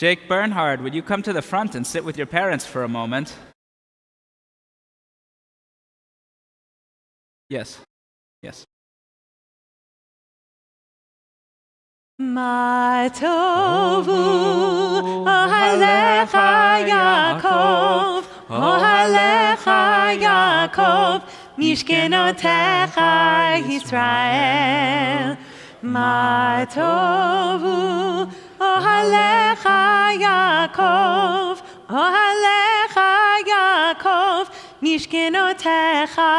Jake Bernhard, would you come to the front and sit with your parents for a moment? Yes. Ma tovu ohalecha Yaakov, ohalecha Yaakov, mishkenotecha Yisrael. Ma tovu ohalecha Yaakov, ohalecha Yaakov, mishkenotecha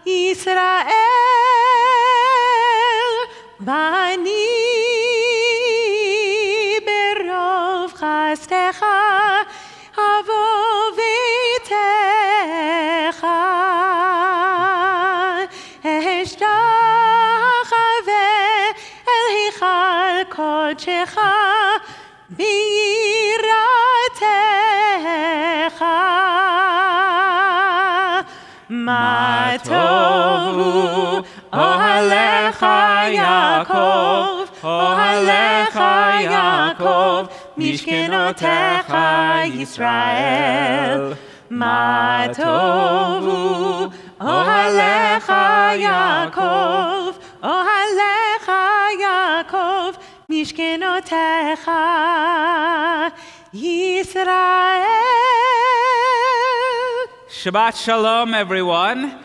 Yisrael. Bani berov chastecha avovitecha eshtachave el hichal kodecha b'yiratecha ma tovu ohalecha Yaakov, ohalecha Yaakov, mishkenotecha Yisrael. Ma tovu, ohalecha Yaakov, ohalecha Yaakov, mishkenotecha Yisrael. Shabbat Shalom, everyone.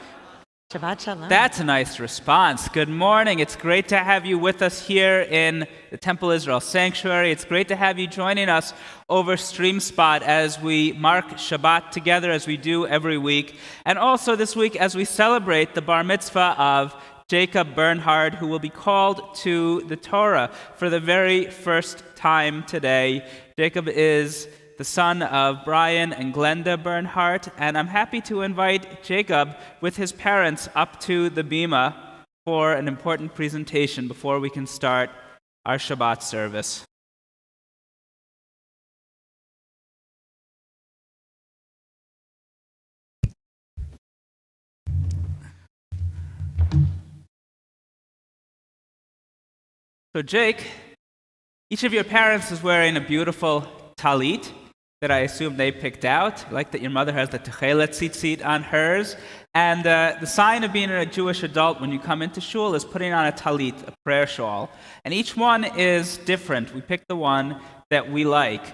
Shabbat Shalom. That's a nice response. Good morning. It's great to have you with us here in the Temple Israel Sanctuary. It's great to have you joining us over StreamSpot as we mark Shabbat together as we do every week. And also this week as we celebrate the bar mitzvah of Jacob Bernhard, who will be called to the Torah for the very first time today. Jacob is the son of Brian and Glenda Bernhardt, and I'm happy to invite Jacob with his parents up to the Bima for an important presentation before we can start our Shabbat service. So Jake, each of your parents is wearing a beautiful talit that I assume they picked out. I like that your mother has the Talit Ceremony on hers. And the sign of being a Jewish adult when you come into shul is putting on a talit, a prayer shawl. And each one is different. We picked the one that we like.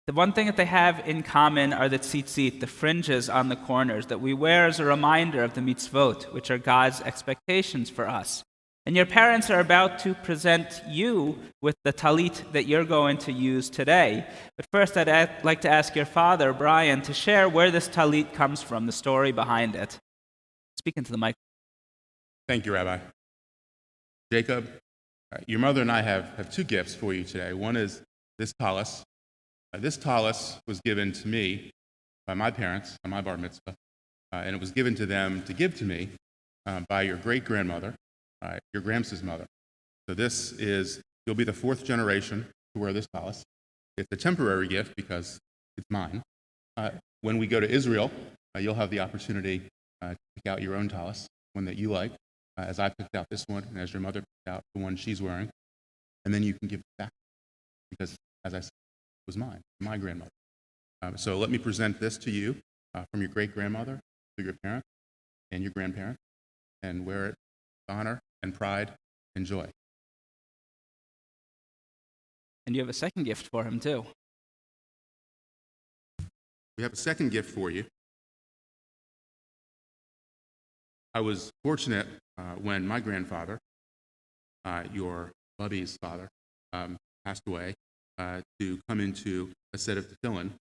The one thing that they have in common are the tzitzit, the fringes on the corners that we wear as a reminder of the mitzvot, which are God's expectations for us. And your parents are about to present you with the talit that you're going to use today. But first, I'd like to ask your father, Brian, to share where this talit comes from, the story behind it. Speak into the mic. Thank you, Rabbi. Jacob, your mother and I have two gifts for you today. One is this talis. This talis was given to me by my parents on my bar mitzvah, and it was given to them to give to me by your great-grandmother, your Gramps' mother. So you'll be the fourth generation to wear this talis. It's a temporary gift because it's mine. When we go to Israel, you'll have the opportunity to pick out your own talis, one that you like, as I picked out this one, and as your mother picked out the one she's wearing. And then you can give it back because, as I said, it was mine, my grandmother. So let me present this to you from your great-grandmother to your parents and your grandparents, and wear it with honor and pride and joy. And you have a second gift for him, too. We have a second gift for you. I was fortunate when my grandfather, your Bubby's father, passed away, to come into a set of tefillin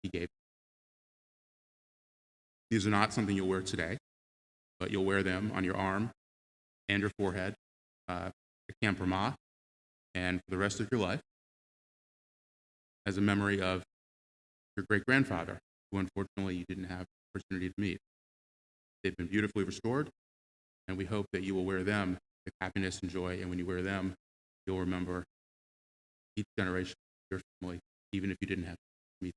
he gave. These are not something you'll wear today, but you'll wear them on your arm and your forehead, at Camp Ramah, and for the rest of your life, as a memory of your great-grandfather, who unfortunately you didn't have the opportunity to meet. They've been beautifully restored, and we hope that you will wear them with happiness and joy, and when you wear them, you'll remember each generation of your family, even if you didn't have to meet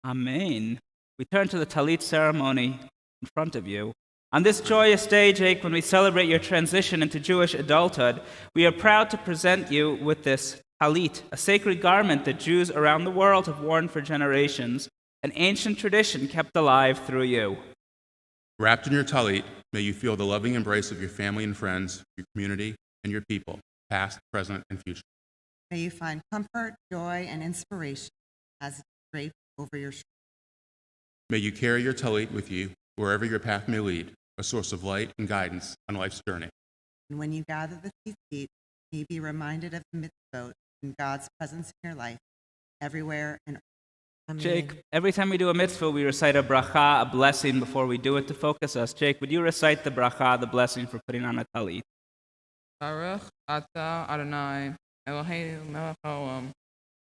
them. Amen. We turn to the Talit Ceremony in front of you. On this joyous day, Jake, when we celebrate your transition into Jewish adulthood, we are proud to present you with this Talit, a sacred garment that Jews around the world have worn for generations, an ancient tradition kept alive through you. Wrapped in your talit, may you feel the loving embrace of your family and friends, your community, and your people, past, present, and future. May you find comfort, joy, and inspiration as it's draped over your shoulders. May you carry your talit with you wherever your path may lead, a source of light and guidance on life's journey. And when you gather the tzitzit, may you be reminded of the mitzvot and God's presence in your life, everywhere and Amen. Jake, every time we do a mitzvah, we recite a bracha, a blessing, before we do it to focus us. Jake, would you recite the bracha, the blessing for putting on a talit? Baruch Ata Adonai Eloheinu melech haolam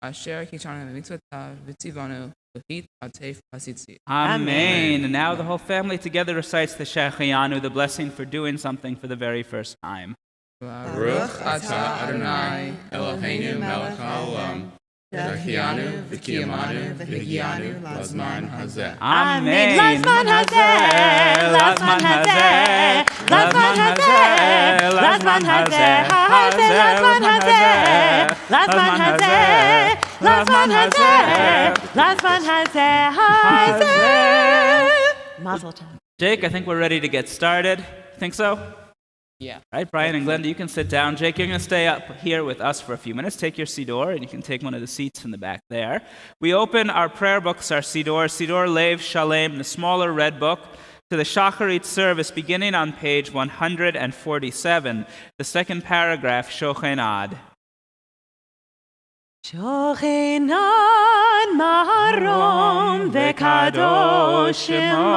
asher kitanu mitzvotav v'tzivanu l'hit atef hasitzit. Amen. And now the whole family together recites the Shakhri Amidah, the blessing for doing something for the very first time. Baruch Ata Adonai Eloheinu melech haolam Shachianu v'kiyamanu v'higianu lazman hazeh. Amen. Lazman hazeh, lazman hazeh, lazman hazeh, lazman hazeh, lazman hazeh, lazman hazeh, lazman hazeh, lazman hazeh. Mazel tov. Jake, I think we're ready to get started. Think so? Yeah. All right, Brian and Glenda, you can sit down. Jake, you're going to stay up here with us for a few minutes. Take your siddur, and you can take one of the seats in the back there. We open our prayer books, our siddur Lev Shalem, the smaller red book, to the Shacharit service beginning on page 147, the second paragraph, Shochenad. Shochenad marom v'kadosh shemo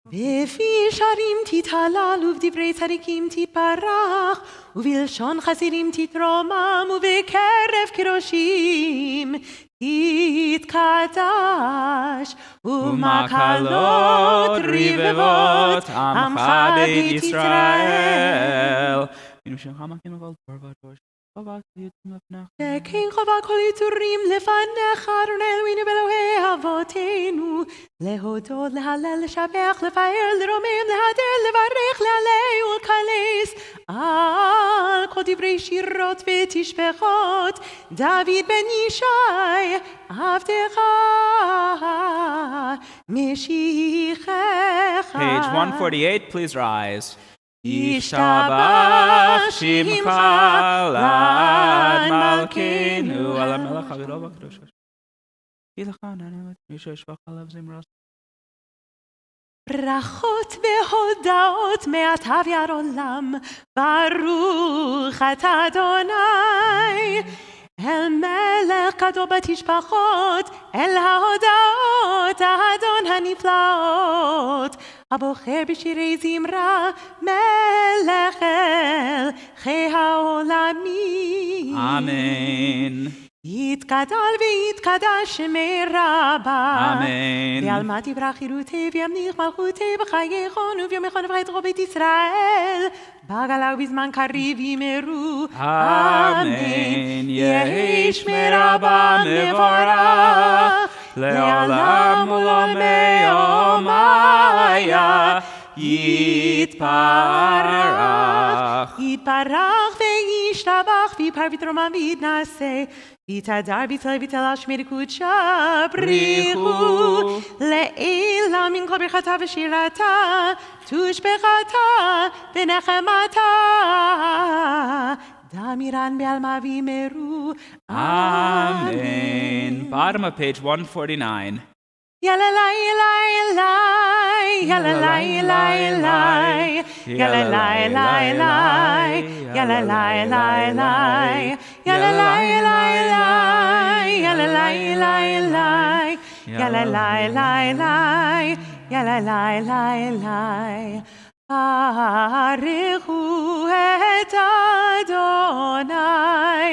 בפי שרים תתהלל ובדברי צדיקים תתברך ובלשון חסידים תתרומם ובקרב קדושים תתקדש ומקלות רבבות עמך בית ישראל. שכן חובה כל יצורים לפניך אדוני אלוהינו ואלוהי אבותינו להודות, להלל, לשבח, לפאר, לרומם, להדר, לברך, להלל ולקלס על כל דברי שירות ותשבחות דוד בן ישי עבדך משיחך. Page 148, please rise. ישתבח שמך לעד מלכנו על המלך הגדול והקדוש. ברכות והודעות מעתה ועד עולם, ברוך אתה אדוני, אל מלך גדול בתשבחות, אל ההודעות, האדון הנפלאות, הבוחר בשירי זמרה, מלך אל חי העולמים. Amen. יתגדל ויתקדש שמי רבה. Amen. ועלמא תברך חירותי וימליך מלכותי בחייכון וביומך נבחרת רוב בית ישראל. בגלה ובזמן קריב ימרו. Amen. יהי שמי רבה מבורך לעולם ולעולמי יומיה יתברך. יתברך וישתבח ויפאר ויתרומם ויתנשא ויתהדר ויתהלל ויתהלל שמי לקודשה בריחו לעילה מן כל ברכתה ושירתה תושבחתה ונחמתה דמירן בעלמא וימרו. Amen. Bottom of page 149. Yalalai, lai, lai, yalalai, lai, lai, yalalai, lai, lai, yalalai, lai, lai, yalalai, lai, lai, yalalai, lai, lai, yalalai, lai, lai, yalalai, lai, lai. Baruchu et Adonai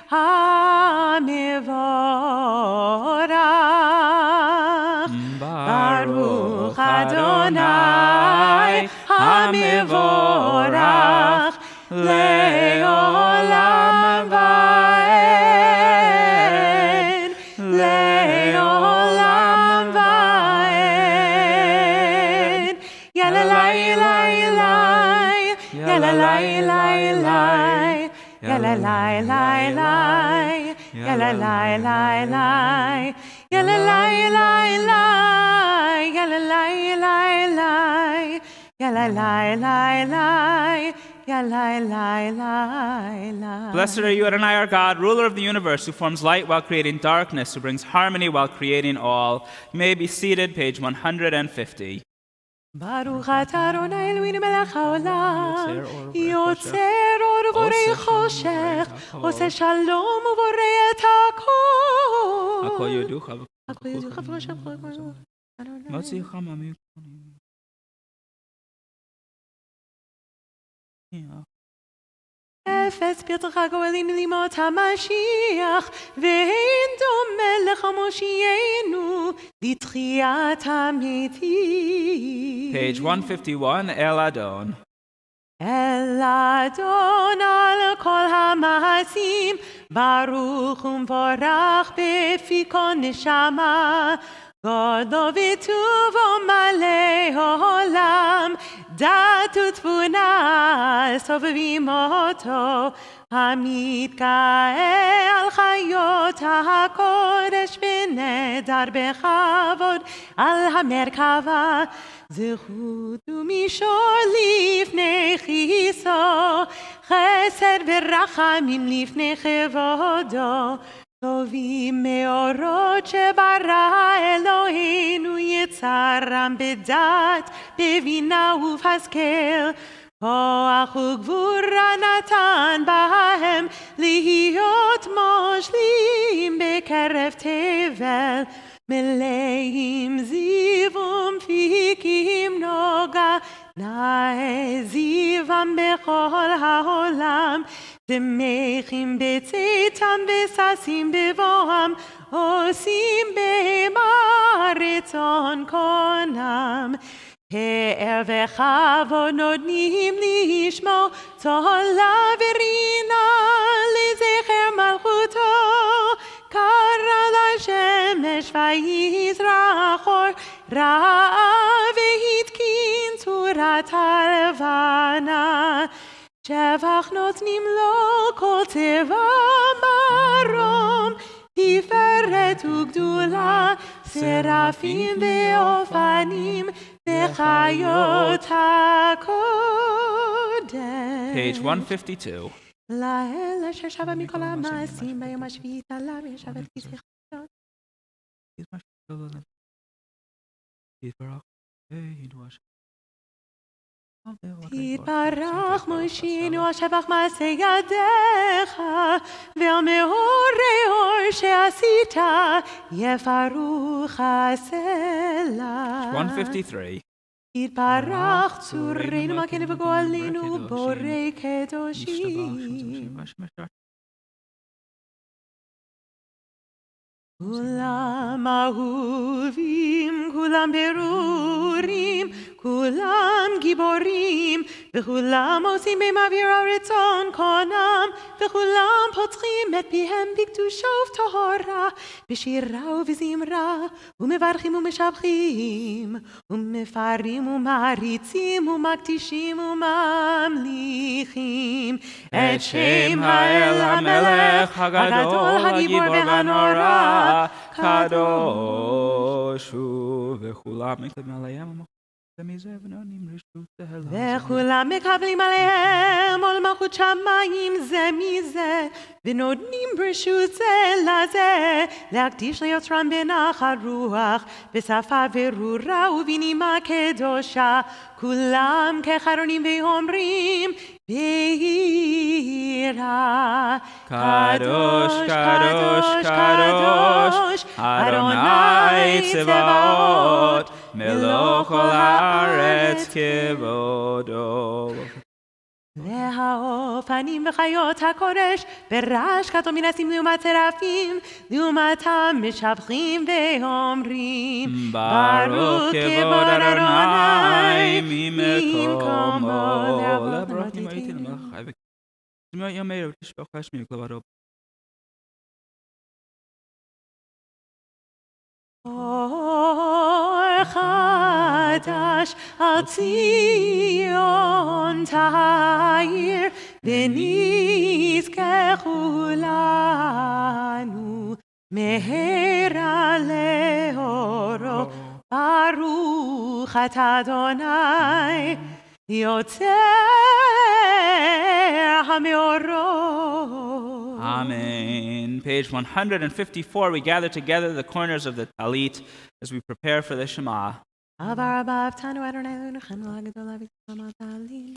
HaMivorach. Baruch Adonai HaMivorach le'olam va'ed, le'olam va'ed. Yalalai, lai, lai, yalla lai lai lai, yalla lai lai lai, yalla lai lai lai, yalla lai lai lai, yalla lai lai lai, yalla lai lai lai, yalla lai lai lai. Blessed are you, Adonai, our God, ruler of the universe, who forms light while creating darkness, who brings harmony while creating all. You may be seated, page 150. ברוך אתה אדוני אלוהינו מלך העולם, יוצר אור ובורא חושך, עושה שלום ובורא את הכל. הכל יודוך, הכל יודוך וחשך אדוני. מוציאך מעמים. אפס פרצך גואלים לימות המשיח, ואין דומה לך מושיענו לתחיית המתים. Page 151, El Adon. אל אדון על כל המעשים, ברוך ומבורך בפי כל נשמה, גודלו וטובו מלא העולם, דת ותבונה סובבים אותו, המתגאה על חיות הקודש ונדר בכבוד על המרכבה, זכות ומישור לפני כיסו, חסד ורחמים לפני כבודו, טובים מאורות שברא אלוהינו יצרם בדת, בבינה ובהשכל, כוח וגבורה נתן בהם להיות מושלים בקרב תבל, מלאים זיו ומפיקים נוגה, נאה זיום בכל העולם, שמחים בצאתם וששים בבואם, עושים בהם רצון קונם. פאר וכבוד נותנים לשמו, צהלה ורינה לזכר מלכותו, קרא לשמש ויזרח אור, ראה והתקין צורת הלבנה, שבח נותנים לו כל צבא מרום, תפארת וגדולה, שרפים ואופנים, וחיות הקודש. Page 152. לאל אשר שבה מכל המעשים, ביום השביעי עלה וישב את כיסא חיות. תתברך מושיענו השבח מעשה ידיך, ועל מאורי אור שעשית יפרוך הסלע. 153. תתברך צורנו מגן וגואלנו בורא קדושים. כולם אהובים, כולם ברורים, כולם גיבורים, וכולם עושים במעביר הרצון קונם, וכולם פותחים את פיהם בקדושה ובטהרה, בשירה ובזמרה, ומברכים ומשבחים, ומפארים ומעריצים, ומקדישים וממליכים, את שם האל המלך הגדול, הגיבור והנורא, קדוש הוא, וכולם מקבלים עליהם מזה ונותנים רשות תהילה. וכולם מקבלים עליהם עול מלכות שמיים זה מזה, ונותנים רשות זה לזה, להקדיש ליוצרם בנחת רוח, בשפה ברורה ובנימה קדושה, כולם כחרונים ואומרים בהירה, קדוש קדוש קדוש אדוני צבאות מלוך כל הארץ כבודו. והאופנים וחיות הקודש ברעש כתוב מנסים לעומת שרפים, לעומתם משבחים ואומרים ברוך כבוד אדוני ממקומו לעבוד ומתיתים. אור חדש על ציון תאיר ונזכה כולנו מהרה לאורו ברוך אתה אדוני יוצר המאורות. Amen. Page 154, we gather together the corners of the Talit as we prepare for the Shema. עבר הבא אבתנו אדוני אלוהינו חנוכה הגדולה וקדומה תעלים.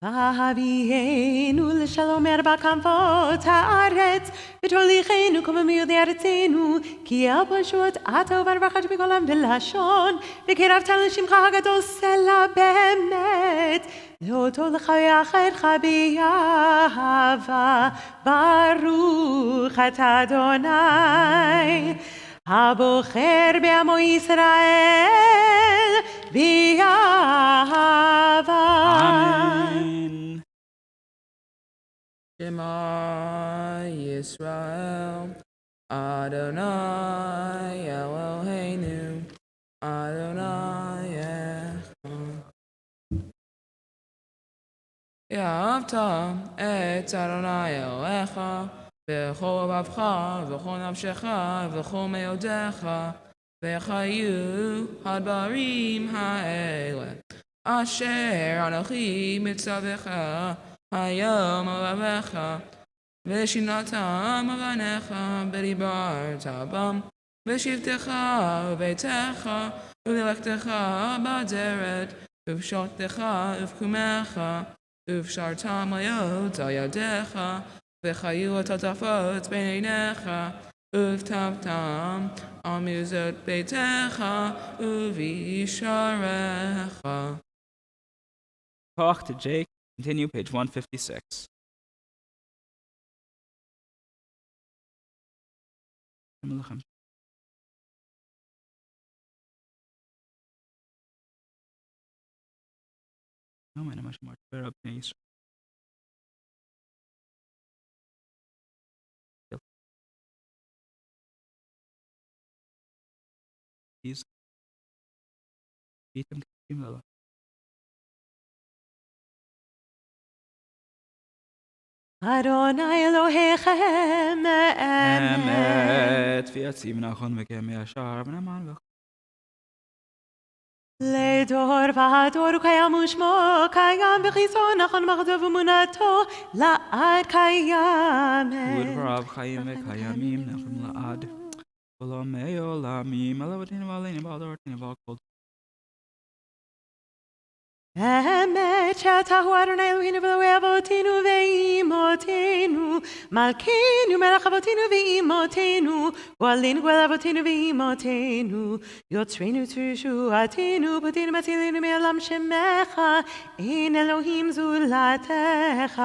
והביאנו לשלום ארבע כנפות הארץ, ותוליכנו כמו מיהודי ארצנו, כי הפשוט אתה וברווחת בכל עם ולשון, וקרבת לשמך הגדול סלע באמת, להודות לך ויחדך באהבה, ברוך אתה אדוני, הבוחר בעמו ישראל באהבה. Amen. Shema Yisrael, Adonai Eloheinu, Adonai Echad. ואהבת את אדוני אלוהיך בכל לבבך ובכל נפשך ובכל מאודיך, וחיו הדברים האלה אשר אנוכי מצווך היום לבביך, ושיננתם לבניך ודיברת בם בשבתך וביתך ובלכתך בדרך ובשעותיך ובקומך, ובשרתם להיות על ידיך, וחיו הטוטפות בין עיניך, וכתבתם על מזוזות ביתך ובישעריך. Talk to Jake. Continue, page 156. No, man, I'm much more better up than Israel. He's beat them. אדוני אלוהיכם אמת, ויציב נכון וכמי השער ונאמן לך. לדור ודור הוא קיים ושמו קיים וחיסון נכון מחדוב אמונתו לעד קיימת. ולדבריו חיים וקיימים נחם לעד. עולמי עולמים אלוהינו ועלינו ועל דורתנו ועל כל. אמת שאתה הוא אדוני אלוהינו ואלוהי אבותינו ואימותינו, מלכנו מלך אבותינו ואימותינו, גואלנו גואל אבותינו ואימותינו, יוצרנו תשועתנו, פותנו מצילנו מעולם שמך, אין אלוהים זולתך.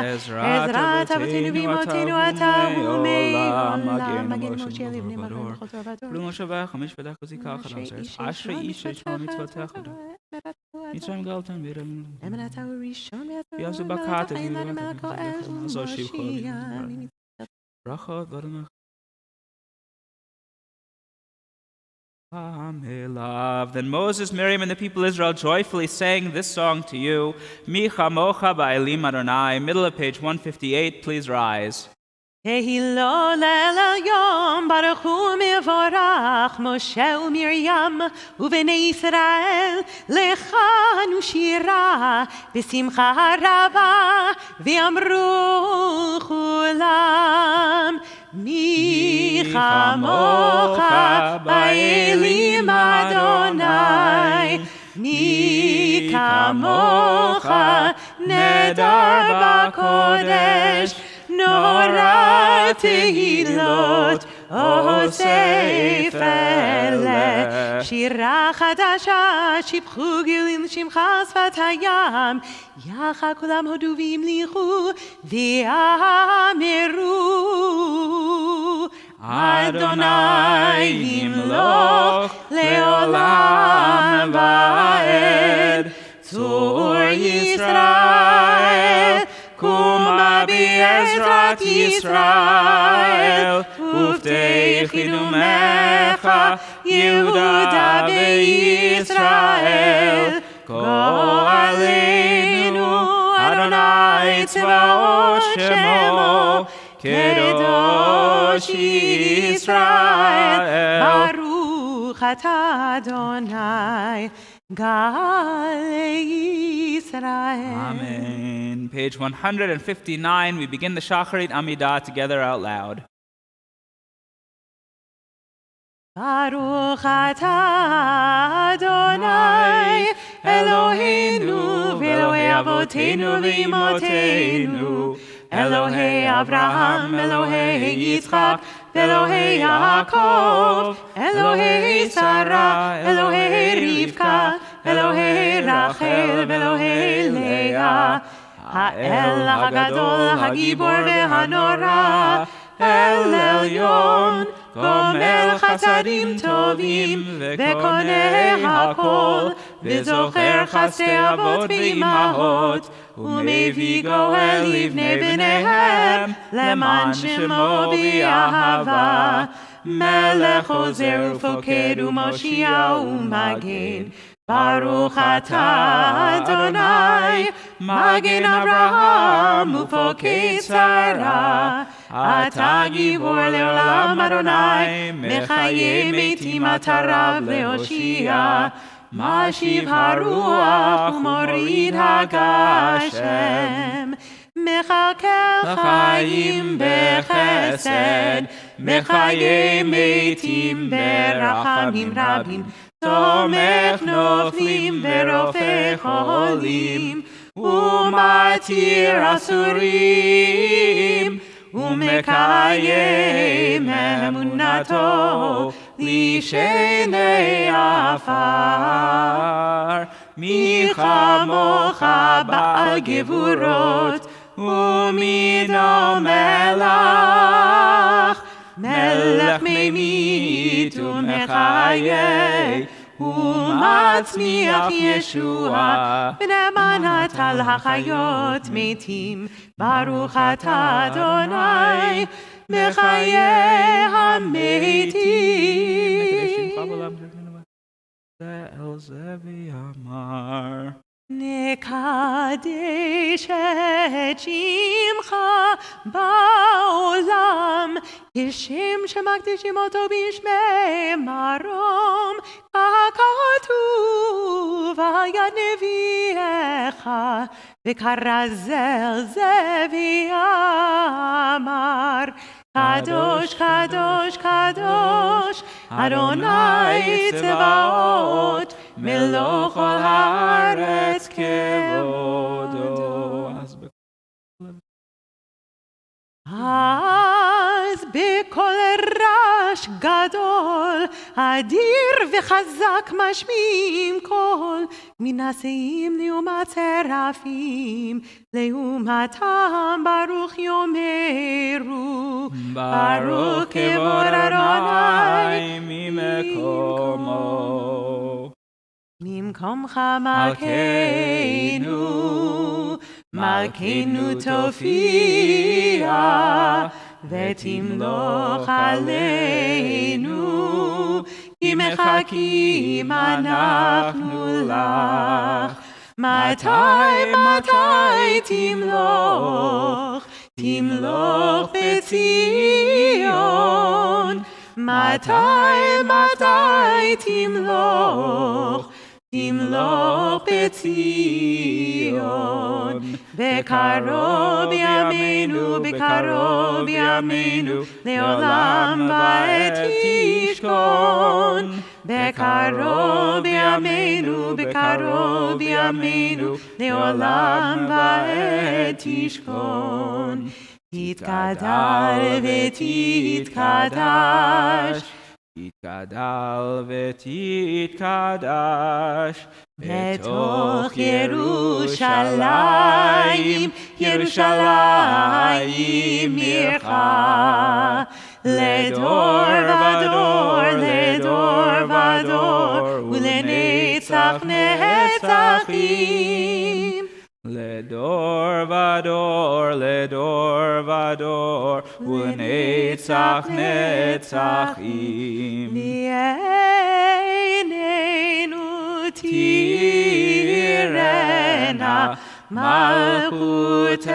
עזרת אבותינו ואימותינו אתה הוא מעולם, מגן משה לבני מלכות לכל טוב ודור. כלום שווה חמש ודק וזיקה חדש, אשרי איש ששמע מצוותיך. מצרים גלתן וירם אמנתה הוא ראשון ויעשו בקעת זו שיבחו ברכות ורנך Then Moses, Miriam, and the people of Israel joyfully sang this song to you, Mi chamocha ba'elim Adonai, middle of page 158, please rise. ההילל אל היום ברוך הוא מבורך משה ומרים ובני ישראל לכנו שירה בשמחה רבה ואמרו כולם מי כמוך באלים אדוני מי כמוך נדר בקודש נורא תהילות אוסף אלה שירה חדשה שיבחו גאולים לשמך שפת הים יחד כולם הודו והמליכו ואמרו אדוני ימלוך לעולם ועד צור ישראל קום בעזרת ישראל, ופתי חידומך, יהודה וישראל. גואלנו, אדוני צבאות שמו, קדוש ישראל. ברוך אתה אדוני, גאל ישראל. Amen. Page 159, we begin the Shakhri Amidah together out loud. ברוך אתה אדוני אלוהינו ואלוהי אבותינו ואמותינו, אלוהי אברהם, אלוהי יצחק ואלוהי יעקב, אלוהי שרה, אלוהי רבקה, אלוהי רחל ואלוהי לאה, האל הגדול, הגיבור והנורא, אל עליון, גומל חסדים טובים, וקונה הכל, וזוכר חסדי אבות ואימהות, ומביא גואל לבני בניהם, למען שמו באהבה. מלך עוזר ופוקד ומושיע ומגן, ברוך אתה אדוני, מגן אברהם ופוקד שרה. אתה גיבור לעולם אדוני, מחיה מתים אתה רב להושיע. משיב הרוח ומוריד הגשם, מחכה חיים בחסד, מחיה מתים ברחמים רבים, תומך נופלים ורופא חולים, ומתיר אסורים, ומקיים אמונתו לשני עפר. מי כמוך בעל גבורות, ומי דומה לך, מלך ממית ומחיה, ומצמיח ישועה, בנאמן אתה לחיות מתים. ברוך אתה אדוני, מחיה המתים. נקדש את שמך בעולם, כשם שמקדישים אותו בשמי מרום, ככתוב על יד נביאך, וכרזל זה ואמר, קדוש קדוש קדוש אדוני צבאות, מלוא כל הארץ כבודו. אז בקול רעש גדול, אדיר וחזק משמיעים קול, מן השיאים נאומת צרפים, לעומתם ברוך יאמרו, ברוך כבוד אדוני ממקומו. ממקומך מלכנו, מלכנו תופיע, ותמלוך עלינו, כי מחכים אנחנו לך. מתי תמלוך, תמלוך בציון. מתי תמלוך, תמלוך בציון. בקרוב ימינו, בקרוב ימינו, לעולם ועד תשכון. בקרוב ימינו, בקרוב ימינו, לעולם ועד תשכון. תתגדל ותתקדש, תתגדל ותתקדש, בתוך ירושלים, ירושלים עירך, לדור ודור, לדור ודור, ולנצח נצחים. לדור לדור ודור, לדור ודור, ולנצח נצחים. לעינינו תיראנה מלכותך,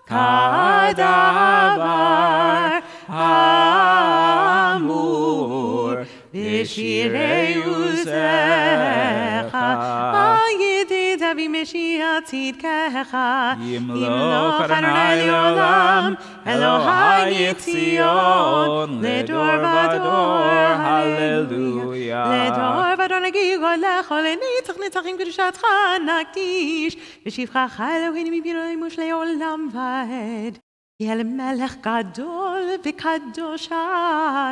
כדבר האמור בשירי עוזך. ידיד אבי משיח צדקך, ימלוך אדוני לעולם, אלוהי ציון, לדור ודור, הללויה. לדור ודור נגיד לך, לנצח נצחים קדושתך נקדיש, בשבחך אלוהינו מביננו לעולם ועד. כי אל מלך גדול וקדוש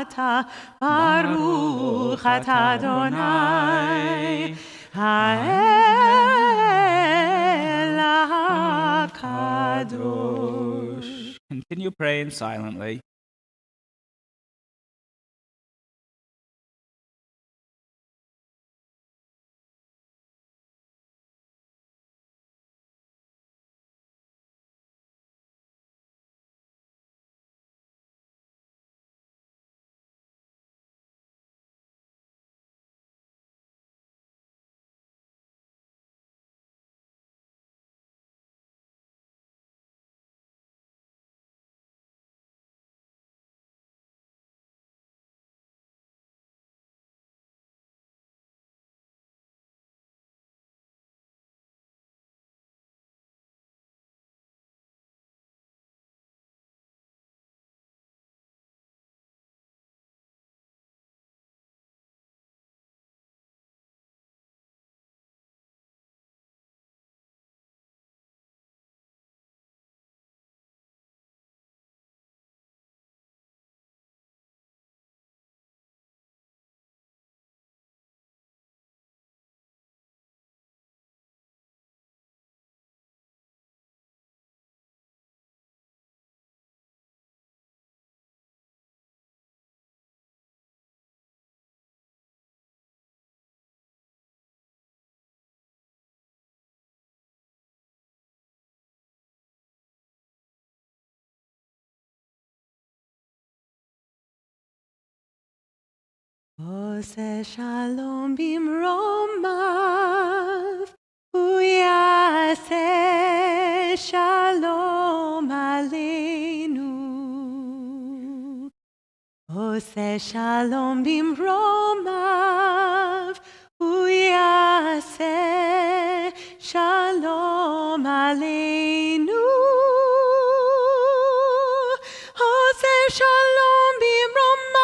אתה, ברוך אתה אדוני, האל הקדוש. Continue praying silently. עושה שלום במרומיו, הוא יעשה שלום עלינו. עושה שלום במרומיו, הוא יעשה שלום עלינו. עושה שלום במרומיו,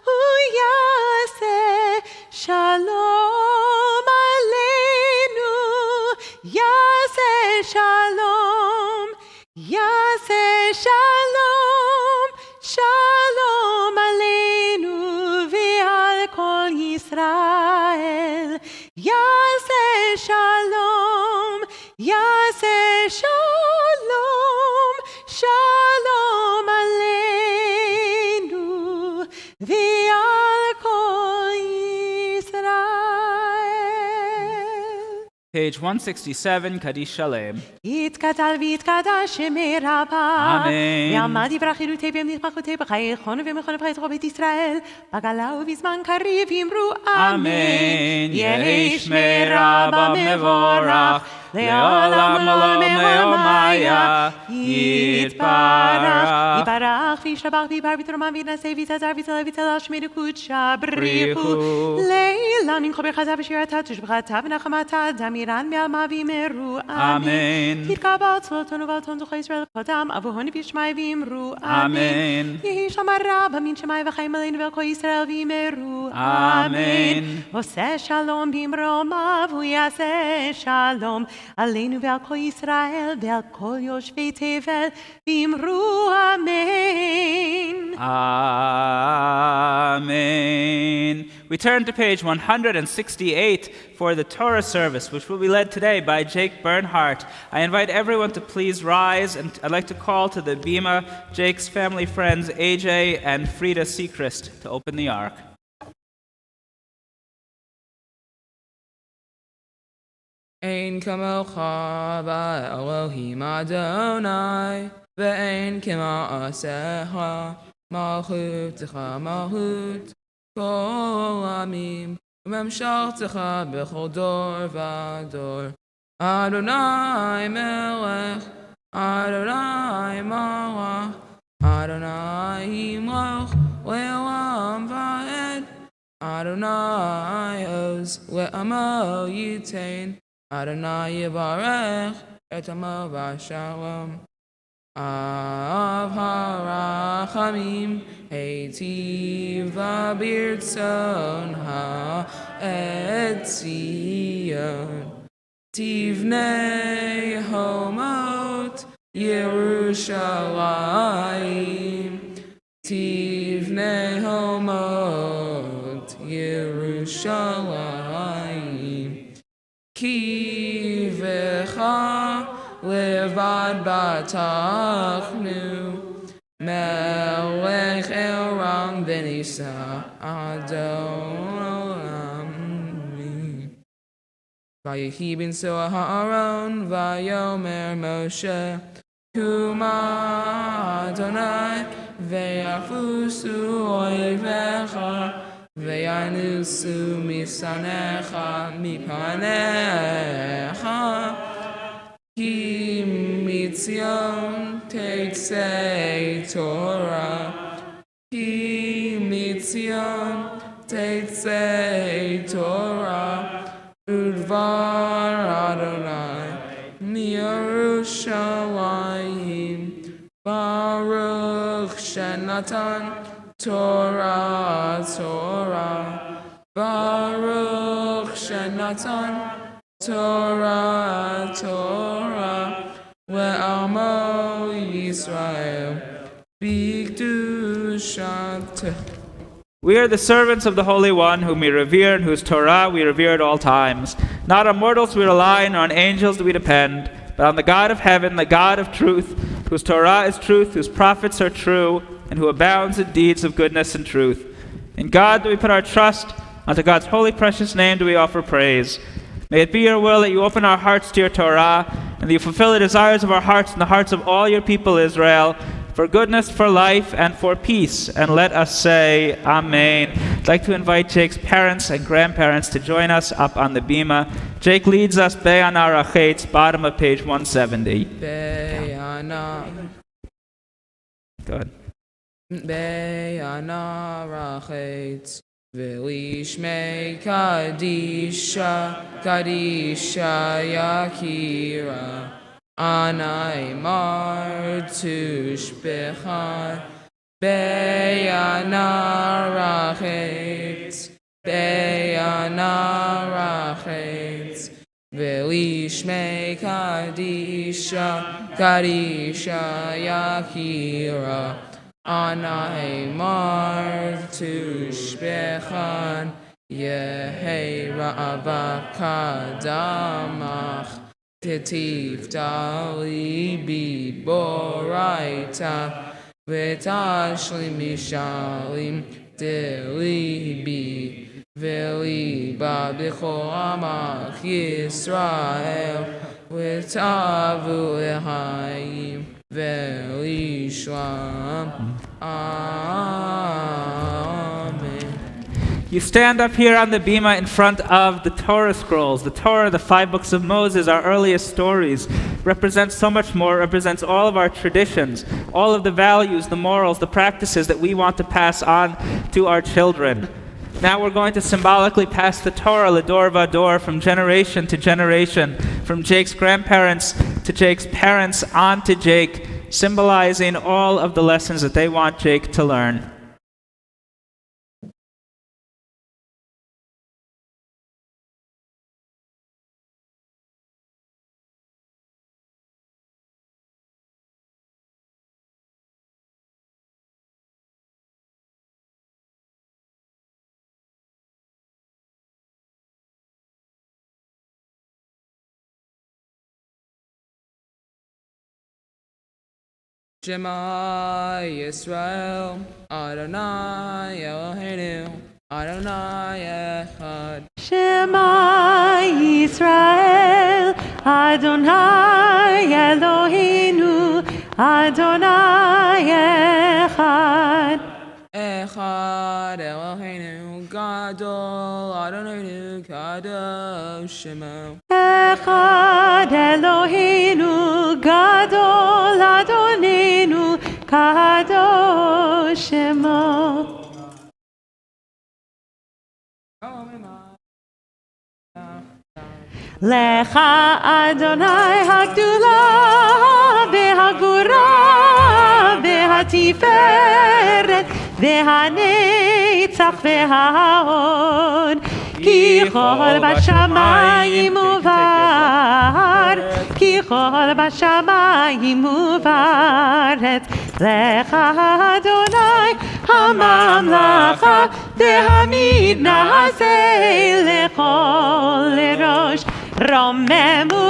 הוא יעשה שלום עלינו. יעשה שלום, יעשה שלום, שלום עלינו ועל כל ישראל. יעשה שלום, יעשה שלום, שלום עלינו ועל כל ישראל. Page 167, Kaddish Shalem. יתקדל ויתקדש שמי רבה. אמן. ויעמד יברח חירותי וימליך מלכותי בחיי חונו ומכונו בחיי תורו בית ישראל. בגלה ובזמן קריב יאמרו אמן. יהי שמי רבה מבורך. לעולם עולם יומיה. יתברך. יתברך וישתבח ויבר ותרומם ויתנשא ויתעזר ויצלה ויצלה שמי דקודשה בריחו. לעילם נמחו ברכתה ושירתה תושבחתה ונחמתה דמירן מעלמה ויאמרו אמן. תתקבל צלותנו ועלתון זוכי ישראל קודם אבוהון וישמעי ויאמרו אמן. יהי שלום רב אמין שמי וחיים עלינו ועל כל ישראל ויאמרו אמן. עושה שלום במרומיו הוא יעשה שלום עלינו ועל כל ישראל ועל כל יושבי תבל ויאמרו אמן. Amen. We turn to page 168 for the Torah service, which will be led today by Jake Bernhardt. I invite everyone to please rise, and I'd like to call to the Bima Jake's family friends AJ and Frida Seacrest to open the ark. Ein kamocha Elohim Adonai, ve'ein kema'asecha, malchutecha malchut kol amim, u'memshaltecha b'chol dor v'dor. Adonai melech, Adonai malach, Adonai yimloch le'olam va'ed, Adonai oz le'amo yitain, Adonai yivarech et amo v'shalom. Av harachamim heitiv v'birtzon ha'et Zion, tivnei homot Yerushalayim, tivnei homot Yerushalayim. Ki v'cha levad batachnu, melech elam v'nisa Adon. Vayehi b'nso ha'aron, vayomer Moshe, Kuma Adonai, ve'afusu oivecha, ve'yanusu misanecha mipanecha, ki mitzion teitzei Torah, ki mitzion teitzei Torah, udvar Adonai miYerushalayim, Baruch shenatan Torah Torah, Baruch shenatan Torah Torah, le'amo Yisrael b'kedushat. We are the servants of the Holy One, whom we revere and whose Torah we revere at all times. Not on mortals we rely, nor on angels do we depend, but on the God of heaven, the God of truth, whose Torah is truth, whose prophets are true, and who abounds in deeds of goodness and truth. In God do we put our trust, unto God's holy precious name do we offer praise. May it be your will that you open our hearts to your Torah, and that you fulfill the desires of our hearts and the hearts of all your people Israel, for goodness, for life, and for peace. And let us say, Amen. I'd like to invite Jake's parents and grandparents to join us up on the bima. Jake leads us Be'ana Rachetz, bottom of page 170. Be'ana. Go ahead. Be'ana Rachetz, V'lishmei Kadisha, Kadisha Yakira, Anai Martush Bechar, Be'ana Rachetz, Be'ana Rachetz, V'lishmei Kadisha, Kadisha Yakira, Anai Martush Bechan, Yehei Ra'avakadamach, Tetiv Dali Boraita, Vetashli Mishalim Delibi, Veliba B'chol Amach Yisrael, Vetavu Ehaim, Velishlam. Amen. You stand up here on the bima in front of the Torah scrolls. The Torah, the 5 books of Moses, our earliest stories, represents so much more, represents all of our traditions, all of the values, the morals, the practices that we want to pass on to our children. Now we're going to symbolically pass the Torah, Ledor Vador, from generation to generation, from Jake's grandparents to Jake's parents on to Jake, symbolizing all of the lessons that they want Jake to learn. Shema Yisrael, Adonai Eloheinu, Adonai Echad. Shema Yisrael, Adonai Eloheinu, Adonai Echad. Echad Eloheinu Gadol Adonai Kadosh Shemo. Echad Eloheinu Gadol Adonenu Kadosh Shemo. Lecha Adonai Hagdula V'Hagvura V'Hatiferet V'Hanetzach V'Hahod Ki chol b'shamayim uvar Ki chol b'shamayim uvaret Lecha Adonai Hamamlacha V'hamid na'aseh lechol lerosh Romemu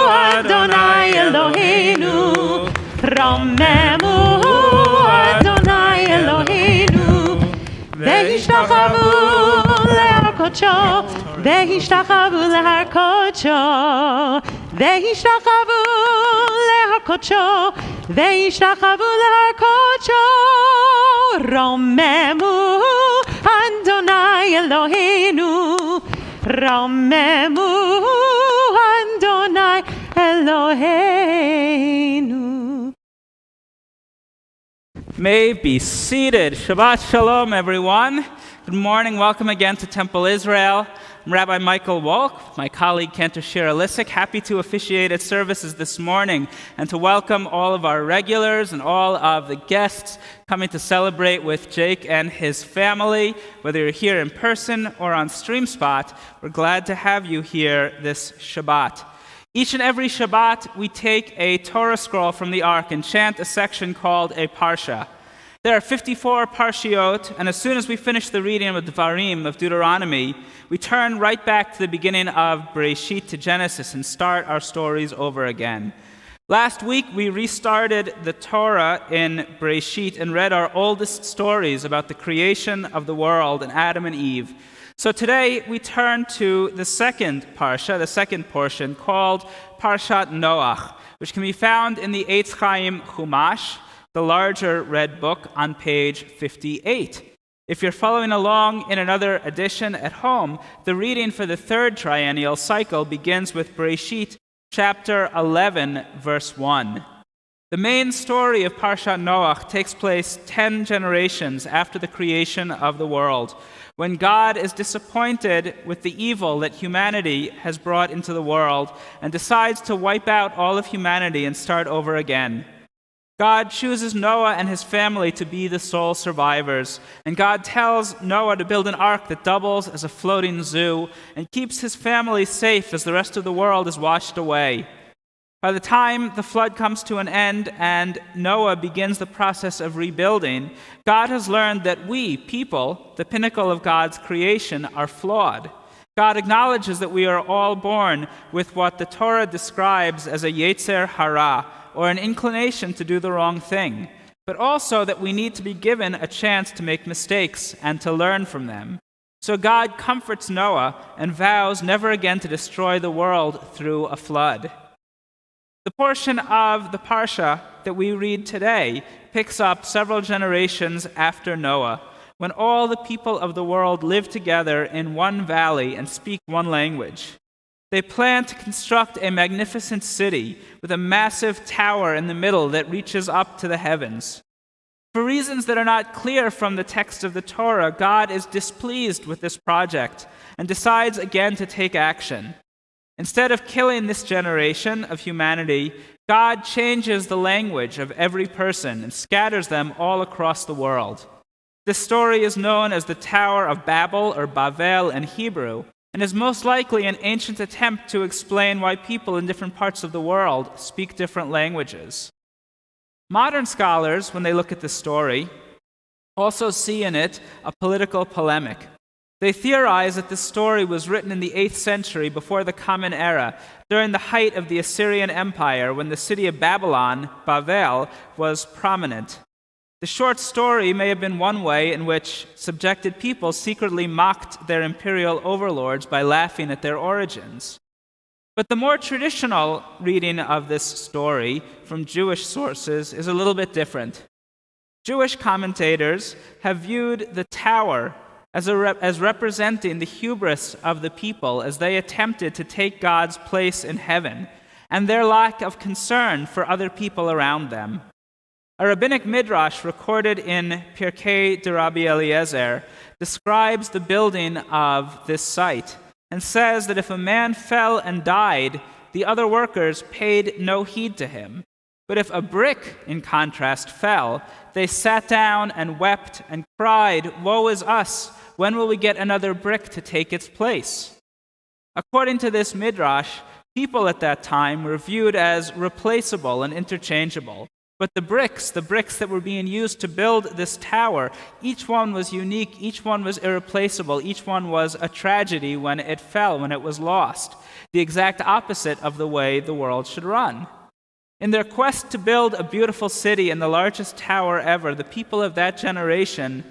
Adonai Eloheinu Romemu Adonai Eloheinu Ve'ishtachavu lehar kodsho Ve'ishtachavu lehar kodsho Ve'ishtachavu lehar kodsho Ve'ishtachavu lehar kodsho Romemu Adonai Eloheinu Romemu Adonai Eloheinu. May be seated. Shabbat Shalom, everyone. Good morning. Welcome again to Temple Israel. I'm Rabbi Michael Wolk, my colleague Cantor Shira Lissick, happy to officiate at services this morning and to welcome all of our regulars and all of the guests coming to celebrate with Jake and his family. Whether you're here in person or on StreamSpot, we're glad to have you here this Shabbat. Each and every Shabbat, we take a Torah scroll from the Ark and chant a section called a Parsha. There are 54 Parshiot, and as soon as we finish the reading of Dvarim, of Deuteronomy, we turn right back to the beginning of Bereshit to Genesis and start our stories over again. Last week, we restarted the Torah in Bereshit and read our oldest stories about the creation of the world and Adam and Eve. So today, we turn to the second Parsha, the second portion, called Parshat Noach, which can be found in the Eitz Chaim Chumash, the larger red book, on page 58. If you're following along in another edition at home, the reading for the third triennial cycle begins with Bereshit chapter 11, verse 1. The main story of Parshat Noach takes place 10 generations after the creation of the world, when God is disappointed with the evil that humanity has brought into the world and decides to wipe out all of humanity and start over again. God chooses Noah and his family to be the sole survivors, and God tells Noah to build an ark that doubles as a floating zoo and keeps his family safe as the rest of the world is washed away. By the time the flood comes to an end and Noah begins the process of rebuilding, God has learned that we, people, the pinnacle of God's creation, are flawed. God acknowledges that we are all born with what the Torah describes as a yetzer hara, or an inclination to do the wrong thing, but also that we need to be given a chance to make mistakes and to learn from them. So God comforts Noah and vows never again to destroy the world through a flood. The portion of the Parsha that we read today picks up several generations after Noah, when all the people of the world live together in one valley and speak one language. They plan to construct a magnificent city with a massive tower in the middle that reaches up to the heavens. For reasons that are not clear from the text of the Torah, God is displeased with this project and decides again to take action. Instead of killing this generation of humanity, God changes the language of every person and scatters them all across the world. This story is known as the Tower of Babel, or Bavel in Hebrew, and is most likely an ancient attempt to explain why people in different parts of the world speak different languages. Modern scholars, when they look at this story, also see in it a political polemic. They theorize that this story was written in the 8th century before the Common Era, during the height of the Assyrian Empire, when the city of Babylon, Bavel, was prominent. The short story may have been one way in which subjected people secretly mocked their imperial overlords by laughing at their origins. But the more traditional reading of this story from Jewish sources is a little bit different. Jewish commentators have viewed the tower as representing the hubris of the people as they attempted to take God's place in heaven and their lack of concern for other people around them. A rabbinic midrash recorded in Pirkei de Rabbi Eliezer describes the building of this site and says that if a man fell and died, the other workers paid no heed to him. But if a brick, in contrast, fell, they sat down and wept and cried, "Woe is us! When will we get another brick to take its place?" According to this midrash, people at that time were viewed as replaceable and interchangeable. But the bricks that were being used to build this tower, each one was unique, each one was irreplaceable, each one was a tragedy when it fell, when it was lost. The exact opposite of the way the world should run. In their quest to build a beautiful city and the largest tower ever, the people of that generation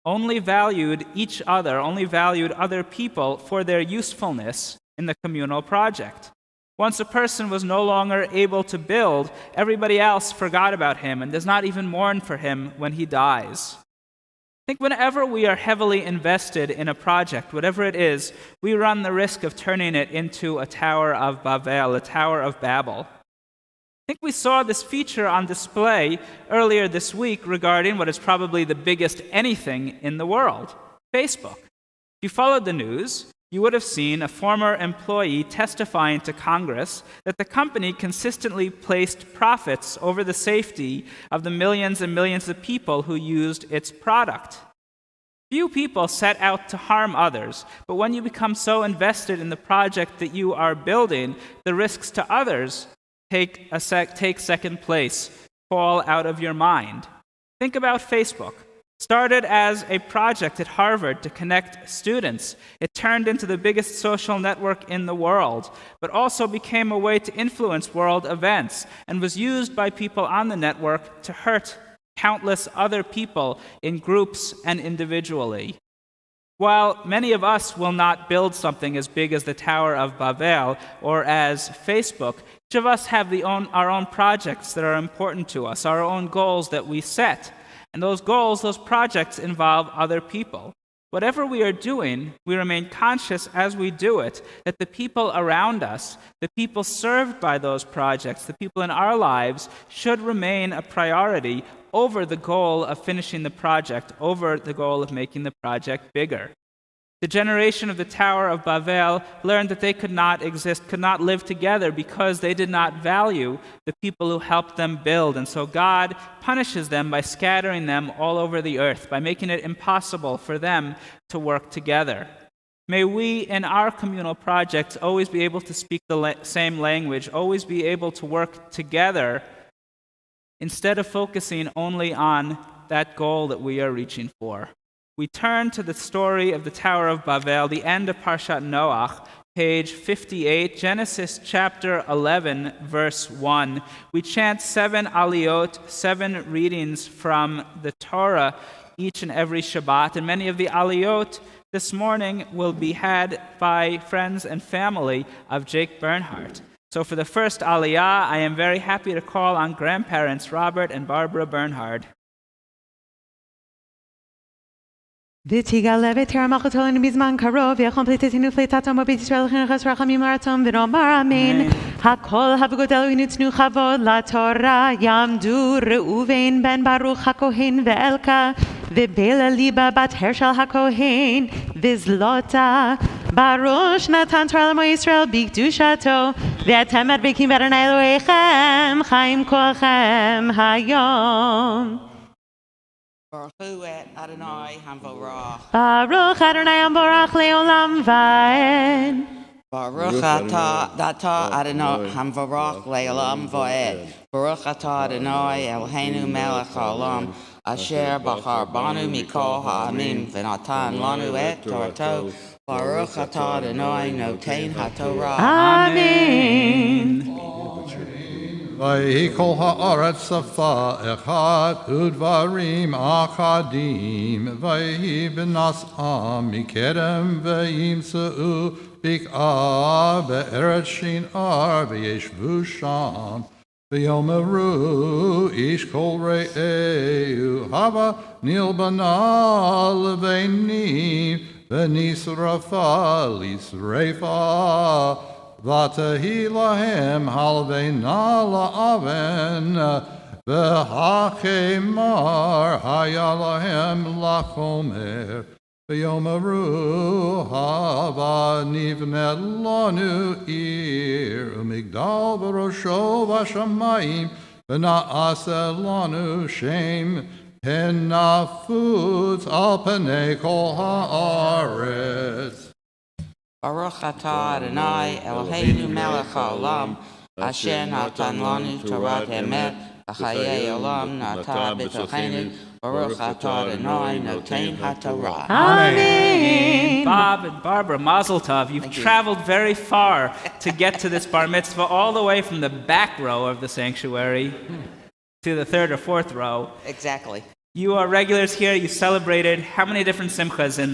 only valued each other, only valued other people for their usefulness in the communal project. Once a person was no longer able to build, everybody else forgot about him and does not even mourn for him when he dies. I think whenever we are heavily invested in a project, whatever it is, we run the risk of turning it into a Tower of Babel, a Tower of Babel. I think we saw this feature on display earlier this week regarding what is probably the biggest anything in the world, Facebook. If you followed the news, you would have seen a former employee testifying to Congress that the company consistently placed profits over the safety of the millions and millions of people who used its product. Few people set out to harm others, but when you become so invested in the project that you are building, the risks to others take second place, fall out of your mind. Think about Facebook. Started as a project at Harvard to connect students, it turned into the biggest social network in the world, but also became a way to influence world events and was used by people on the network to hurt countless other people in groups and individually. While many of us will not build something as big as the Tower of Babel or as Facebook, each of us have our own projects that are important to us, our own goals that we set. And those goals, those projects involve other people. Whatever we are doing, we remain conscious as we do it that the people around us, the people served by those projects, the people in our lives should remain a priority over the goal of finishing the project, over the goal of making the project bigger. The generation of the Tower of Babel learned that they could not exist, could not live together because they did not value the people who helped them build. And so God punishes them by scattering them all over the earth, by making it impossible for them to work together. May we, in our communal projects, always be able to speak the same language, always be able to work together instead of focusing only on that goal that we are reaching for. We turn to the story of the Tower of Babel, the end of Parshat Noach, page 58, Genesis chapter 11, verse 1. We chant 7 aliyot, 7 readings from the Torah each and every Shabbat, and many of the aliyot this morning will be had by friends and family of Jake Bernhardt. So for the first aliyah, I am very happy to call on grandparents Robert and Barbara Bernhardt. ותגלה ותראה מלכותנו בזמן קרוב, ויחון פליטתנו פליטתם ובית ישראל לחנך רחמים לארצם ונאמר אמן. הכל הבגוד אלוהינו תנו כבוד לתורה, יעמדו ראובן בן ברוך הכהן ואלקה, ובלה ליבה בת הרשל הכהן, וזלותה. בראש נתן תורה לעמו ישראל בקדושתו, ואתם מדבקים באדוני אלוהיכם, חיים כולכם היום. Baruch Adonai Hamvorach. Baruch Adonai Hamvorach leolam vaed. Baruch atah Adonai Hamvorach leolam vaed. Baruch atah Adonai Eloheinu melech haolam, asher bachar banu mikol ha'amim v'natan lanu et torato. Baruch atah Adonai noten haTorah. Amen. ויהי כל הארץ שפה אחת ודברים אחדים, ויהי בנסעם מקדם וימצאו בקעה בארץ שנער וישבו שם. ויאמרו איש כל רעהו הבה נלבנה לבנים ונשרפה לשרפה ותהי להם הלבנה לאבן והחמר היה להם לחומר. ויאמרו הבה נבנה לנו עיר ומגדל בראשו בשמיים ונעשה לנו שם הנפוץ על פני כל הארץ. Baruch atah Adonai Eloheinu melech haolam, asher natan lanu Torah emet, v'chayei olam nata b'tochenu, Baruch atah Adonai noten haTorah. Amen. Bob and Barbara, Mazel Tov, you've traveled very far to get to this bar mitzvah, all the way from the back row of the sanctuary to the third or fourth row. Exactly. You are regulars here. You celebrated how many different simchas in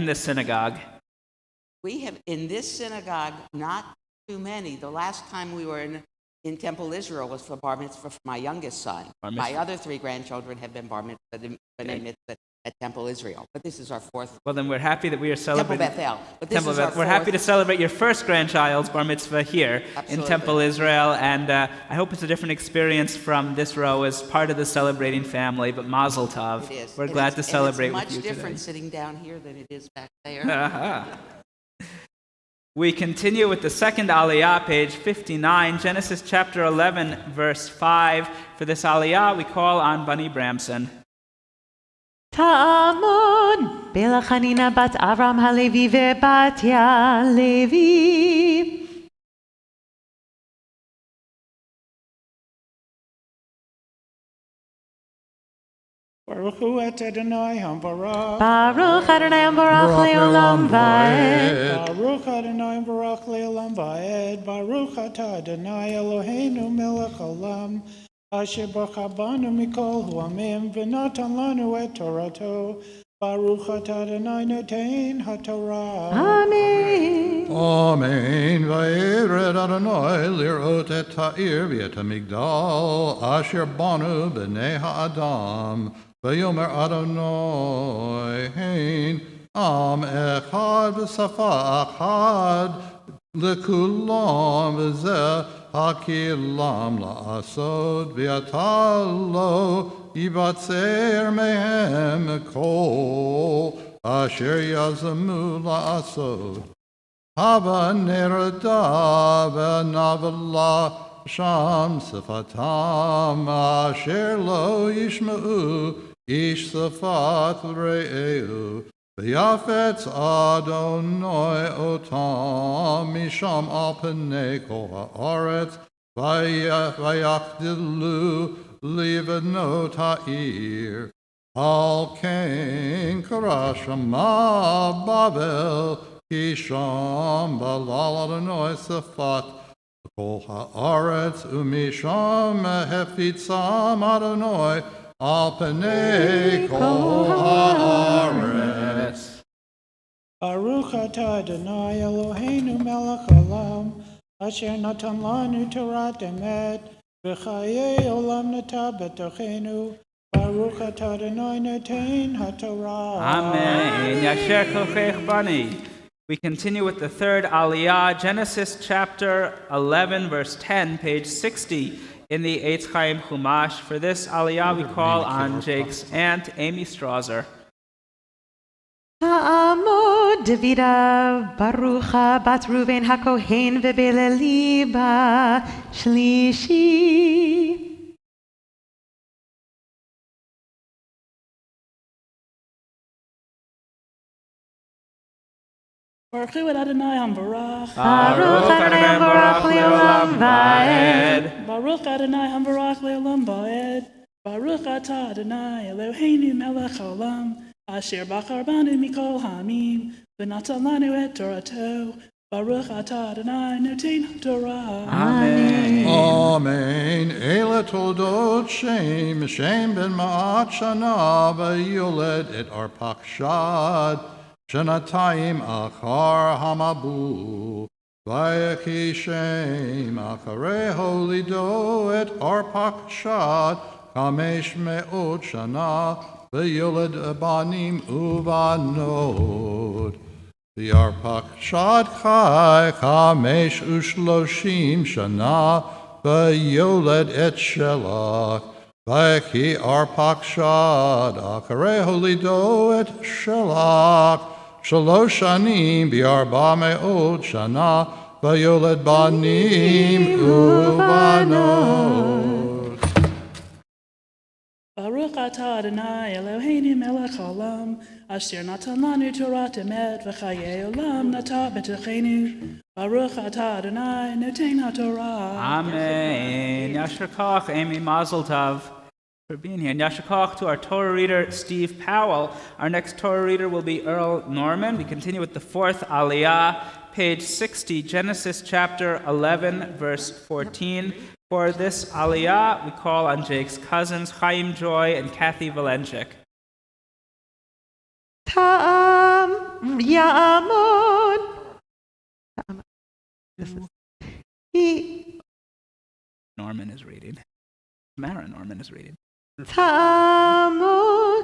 this synagogue? We have, in this synagogue, not too many. The last time we were in Temple Israel was for bar mitzvah for my youngest son. My other three grandchildren have been bar mitzvah at Temple Israel. But this is our fourth. Well, then we're happy that we are celebrating. Temple Bethel. But this is our We're happy to celebrate your first grandchild's bar mitzvah here in Temple Israel. And I hope it's a different experience from this row as part of the celebrating family. But Mazel Tov. It is. We're glad to celebrate with you It's much different today. sitting down here than it is back there. We continue with the second Aliyah, page 59, Genesis chapter 11, verse 5. For this Aliyah, we call on Bunny Bramson. Ta'amon Bela Chanina bat Avram Halevi ve'Batya Levi. Baruch hu et Adonai hambarach. Baruch Adonai Baruch Leolam Vaed. Baruch Adonai Baruch Leolam Vaed. Baruch atah Adonai Eloheinu melech haolam. Asher bracha banu mikol huamim v'natan lanu et Torato. Baruch atah Adonai noten haTorah. Amen. Amen. Vayred Adonai lirot et ha'ir v'et hamigdal asher banu b'nei ha'adam. Vayomer Adonai hein am echad v'safa achad lekulam v'zeh hakilam la'asod v'yata lo yibatzer mehem kol asher yazamu la'asod. Hava nerada v'navala sham sifatam asher lo yishma'u ish sifat re'eu v'yafetz Adonai otam misham al pnei kol ha'aretz v'yachdilu livanot ha'ir al ken karashama Babel Kisham balal Adonai sefat kol haaretz umisham hefitzam Adonai al pnei kol haaretz. Baruch atah Adonai Eloheinu melech haolam. Asher natan lanu Torah emet. V'chayei olam nata b'tochenu. Baruch atah Adonai noten haTorah. Amen. Yasher kochech Bunny. We continue with the third Aliyah, Genesis chapter 11, verse 10, page 60 in the Eitz Chaim Chumash. For this Aliyah, we call on Jake's aunt, Amy Strauser. Ta'amod Davida Barucha bat Ruven HaKohen ve'Beleli ba Shlishi. Baruch hu et Adonai hambarach. Baruch Adonai Baruch Leolam Vaed. Baruch Adonai hambarach leolam vaed. Baruch atah Adonai Eloheinu melech haolam. Asher bachar banu mikol ha'amim v'natan lanu et Torato. Baruch atah Adonai noten haTorah. Amen. Amen. Ele toldot Shem, Shem ben Ma'at Shana, Vayoled et Arpachshad, Shanatayim Achar Hamabu, Vayechi Shem, Acharei Holido et Arpachshad, Kamesh Me'ot Shana, Vayoled Abanim Uvanod. V'arpachshad chai chamesh ushloshim shana v'yoled et shelach v'ki arpachshad acharei holido et shelach shalosh shanim v'arba me'od shana v'yoled banim uvanot. Baruch atah Adonai Eloheinu melech haolam, asher natan lanu Torah emet v'chayei olam nata b'tochenu. Baruch atah Adonai noten haTorah. Amen. Yasher Koch, Amy Mazel Tov, for being here. And Yasher Koch to our Torah reader, Steve Powell. Our next Torah reader will be Earl Norman. We continue with the fourth Aliyah, page 60, Genesis chapter 11, verse 14. For this Aliyah, we call on Jake's cousins, Chaim Joy and Kathy Valenchik. Ta'am Ya'amon. Norman is reading. Mara Norman is reading. Ta'amon.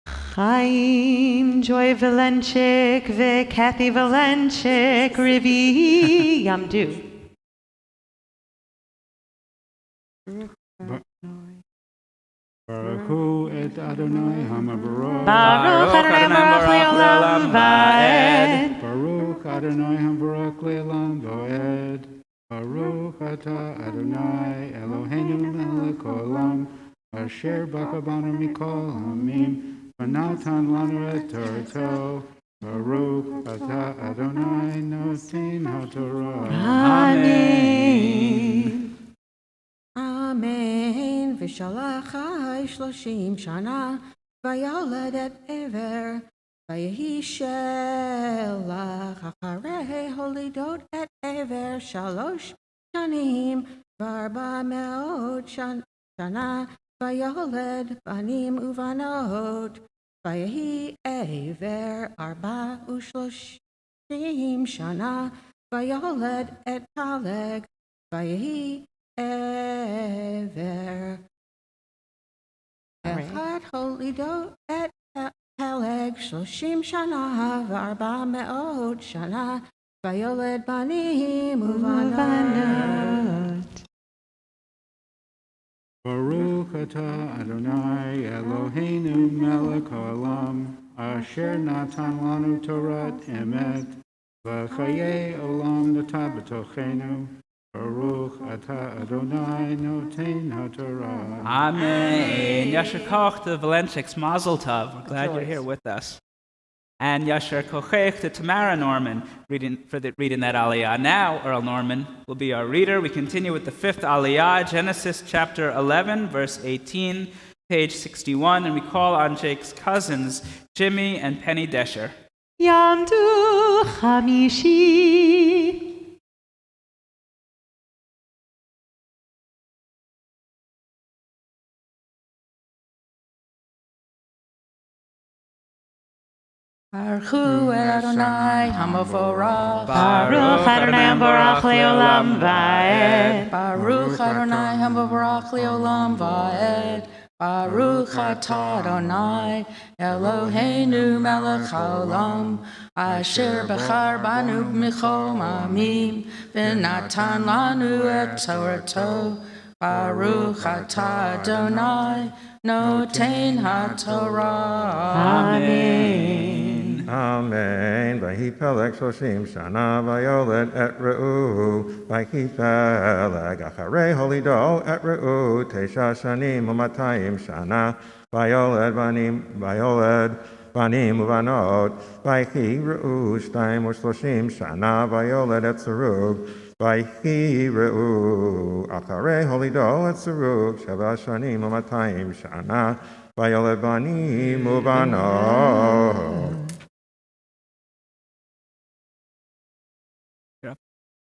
Chaim Joy Valenchik ve Kathy Valenchik Rivi Yamdu. Baruch Hu et Adonai HaMavarach. Baruch Adonai Baruch Le'olam Va'ed. Baruch Adonai HaMavarach Le'olam Va'ed. Baruch Atah Adonai Eloheinu melech haolam, asher baka banu mikol hamim, v'natan lanu et Torato. Baruch Atah Adonai noten haTorah. Amen. Amen. V'shalachai 30 shana, v'yoled et ever, v'yehi shelach acharei holidot et ever 3 shanim, v'arba me'ot shana, v'yoled banim uvanot, v'yehi ever 34 shana, v'yoled et Taleg, v'yehi ever. Echad holido et Peleg 30 shana v'arba me'ot shana v'yoled banim uvanot. Baruch atah Adonai Eloheinu melech haolam, asher natan lanu Torah emet, v'chayei olam nata b'tochenu. Baruch atah Adonai noten haTorah. Amen. Yasher Koch to the Valenchiks, Mazel Tov. We're glad you're here with us. And Yasher Kochech to Tamara Norman, reading that Aliyah. Now, Earl Norman will be our reader. We continue with the fifth Aliyah, Genesis chapter 11, verse 18, page 61, and we call on Jake's cousins, Jimmy and Penny Desher. Yamdu Chamishi. Baruch Hu Adonai HaMavarach. Baruch Adonai Baruch Le'olam Va'ed. Baruch Adonai HaMavarach Le'olam Va'ed. Baruch atah Adonai Eloheinu melech haolam, asher bachar banu michol amim, v'natan lanu et Torato. Baruch atah Adonai noten haTorah. Amen. Amen. Vahi Peleg 30 shana vayoled et Reu. Vahi Peleg acharei holido et Reu 9 shanim u'matayim shana vayoled banim uvanot. Vahi Reu 32 shana vayoled et Serug. Vahi Reu acharei holido et Serug 7 shanim u'matayim shana vayoled banim uvanot.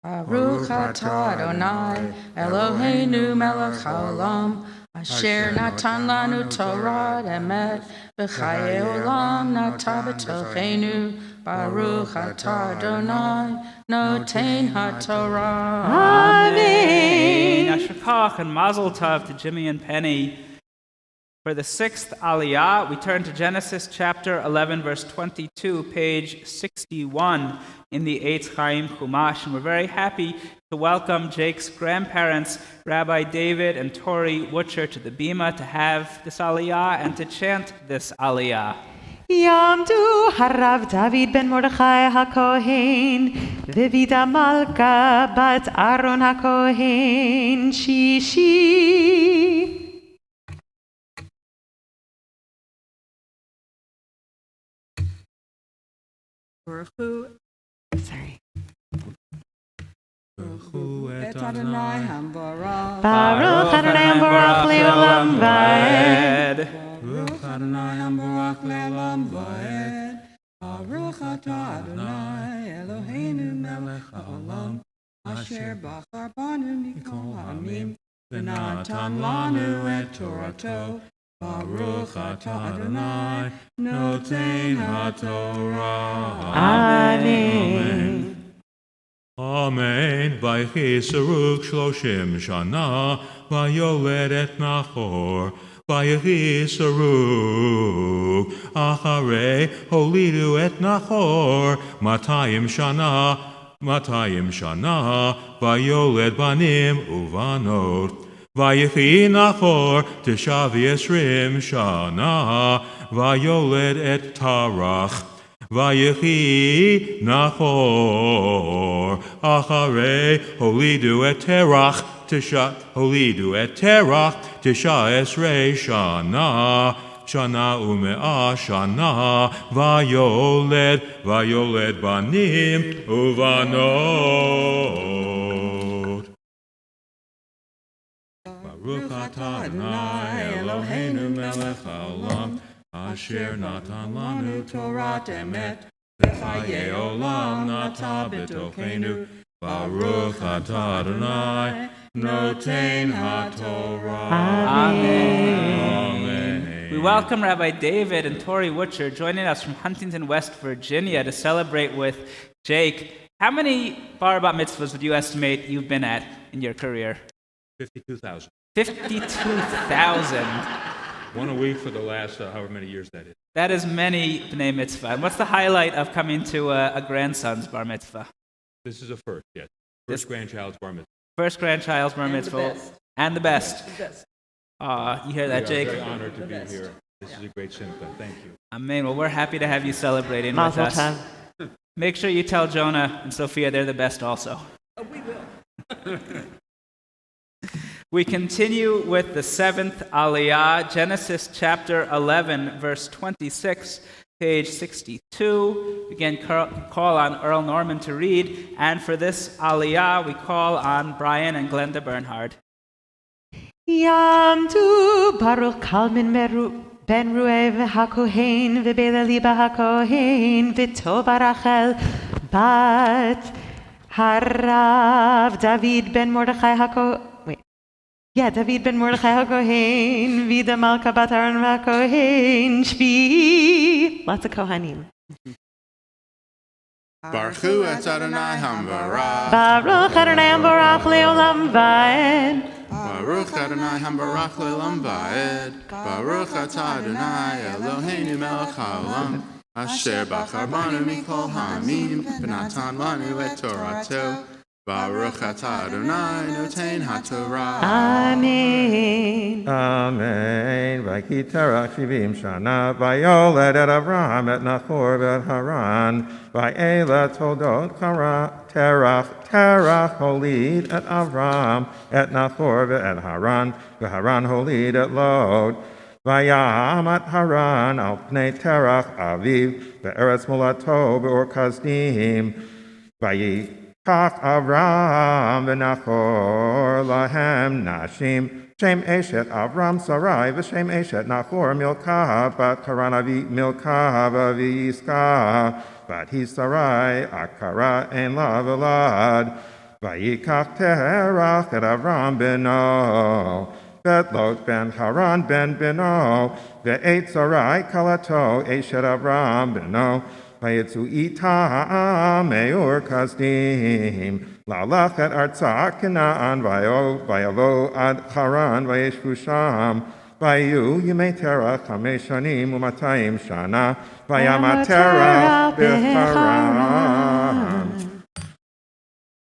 Baruch atah Adonai, Eloheinu melech haolam, asher natan lanu Torah emet, v'chayei olam nata b'tochenu. Baruch atah Adonai, noten haTorah. Amen. Yasher Koch and Mazel Tov to Jimmy and Penny. For the sixth Aliyah, we turn to Genesis chapter 11, verse 22, page 61 in the Eitz Chaim Chumash. And we're very happy to welcome Jake's grandparents, Rabbi David and Tori Wutcher, to the Bima to have this Aliyah and to chant this Aliyah. Yamdu harav David ben Mordechai haKohen, v'Vida Malka bat Aaron haKohen, Shishi. Sorry. Et Adonai Hambarach. Baruch Adonai Baruch Leolam Vaed. Baruch Adonai Hambarach Leolam Vaed. Baruch atah Adonai Eloheinu melech haolam, asher bachar banu mikol ha'amim, v'natan lanu et Torato. Baruch atah Adonai, noten haTorah. Amen. Amen. Vaychi Saruk Shloshim Shana, Vayoled et Nachor. Vaychi Saruk Acharei Holidu et Nachor. Matayim Shana, Vayoled Banim Uvanot. Vaychi Nachor Tishav Yesrim Shana, Vayoled et Tarach. Vayechi Nachor Acharei Holidu et Terach Tisha Esrei Shana Umea Shana Vayoled Banim Uvanot. Baruch atah Adonai Eloheinu melech haolam, asher natan lanu Torah emet, v'chayei olam nata b'tochenu. Baruch atah Adonai, noten haTorah. Amen. We welcome Rabbi David and Tori Wutcher joining us from Huntington, West Virginia to celebrate with Jake. How many bar bat mitzvahs would you estimate you've been at in your career? 52,000. 52,000. One a week for the last however many years that is. That is many b'nai mitzvah. And what's the highlight of coming to a grandson's bar mitzvah? This is a first, yes. First grandchild's bar mitzvah. First grandchild's bar mitzvah. And the best. You hear that, Jake? We are very honored to be here. This is a great simcha. Thank you. Amen. Well, we're happy to have you celebrating Mazel with us. tov. Make sure you tell Jonah and Sophia they're the best also. Oh, we will. We continue with the seventh Aliyah, Genesis chapter 11, verse 26, page 62. Again, call on Earl Norman to read. And for this Aliyah, we call on Brian and Glenda Bernhard. Yamdu Baruch Kalmin Ben Ruev HaKohen V'Belaliba HaKohen V'Tova Rachel Bat Harav David Ben Mordechai HaKohen. David ben Mordechai HaKohen, Vida Malka bat Aaron HaKohen, Shvi. Lots of Kohanim. Baruch et Adonai Hambarach. Baruch Adonai Hambarach Leolam Vaed. Baruch Adonai Hambarach Leolam Vaed. Baruch atah Adonai Eloheinu melech haolam, asher bachar banu mikol ha'amim, v'natan lanu et Torato. Baruch atah Adonai noten haTorah. Amen. Amen. Vayki terach shivim shana, vayoled et Avraham et Nachor et Haran, vayela toldot terach holid et Avraham et Nachor et Haran, v'Haran holid et Lod. Vayamat Haran al pnei terach aviv, ve'eretz molato be'or kasdim, Kach Avram v'Nachor lahem nashim, Shem Eshet Avram Sarai v'Shem Eshet Nachor Milcah bat Haran avi Milcah v'Yiscah bat he Sarai Akara en la v'lad Vayikach terach et Avram beno, vet Lot ben Haran ben beno, ve'et Sarai kalato eshet Avram beno, vayetzu ita meur kasdim, lalach et arza Canaan vayavo ad Haran vayeshvu sham, vayu yimei terach 5 shanim u'matayim shana, vayama terach b'Haran.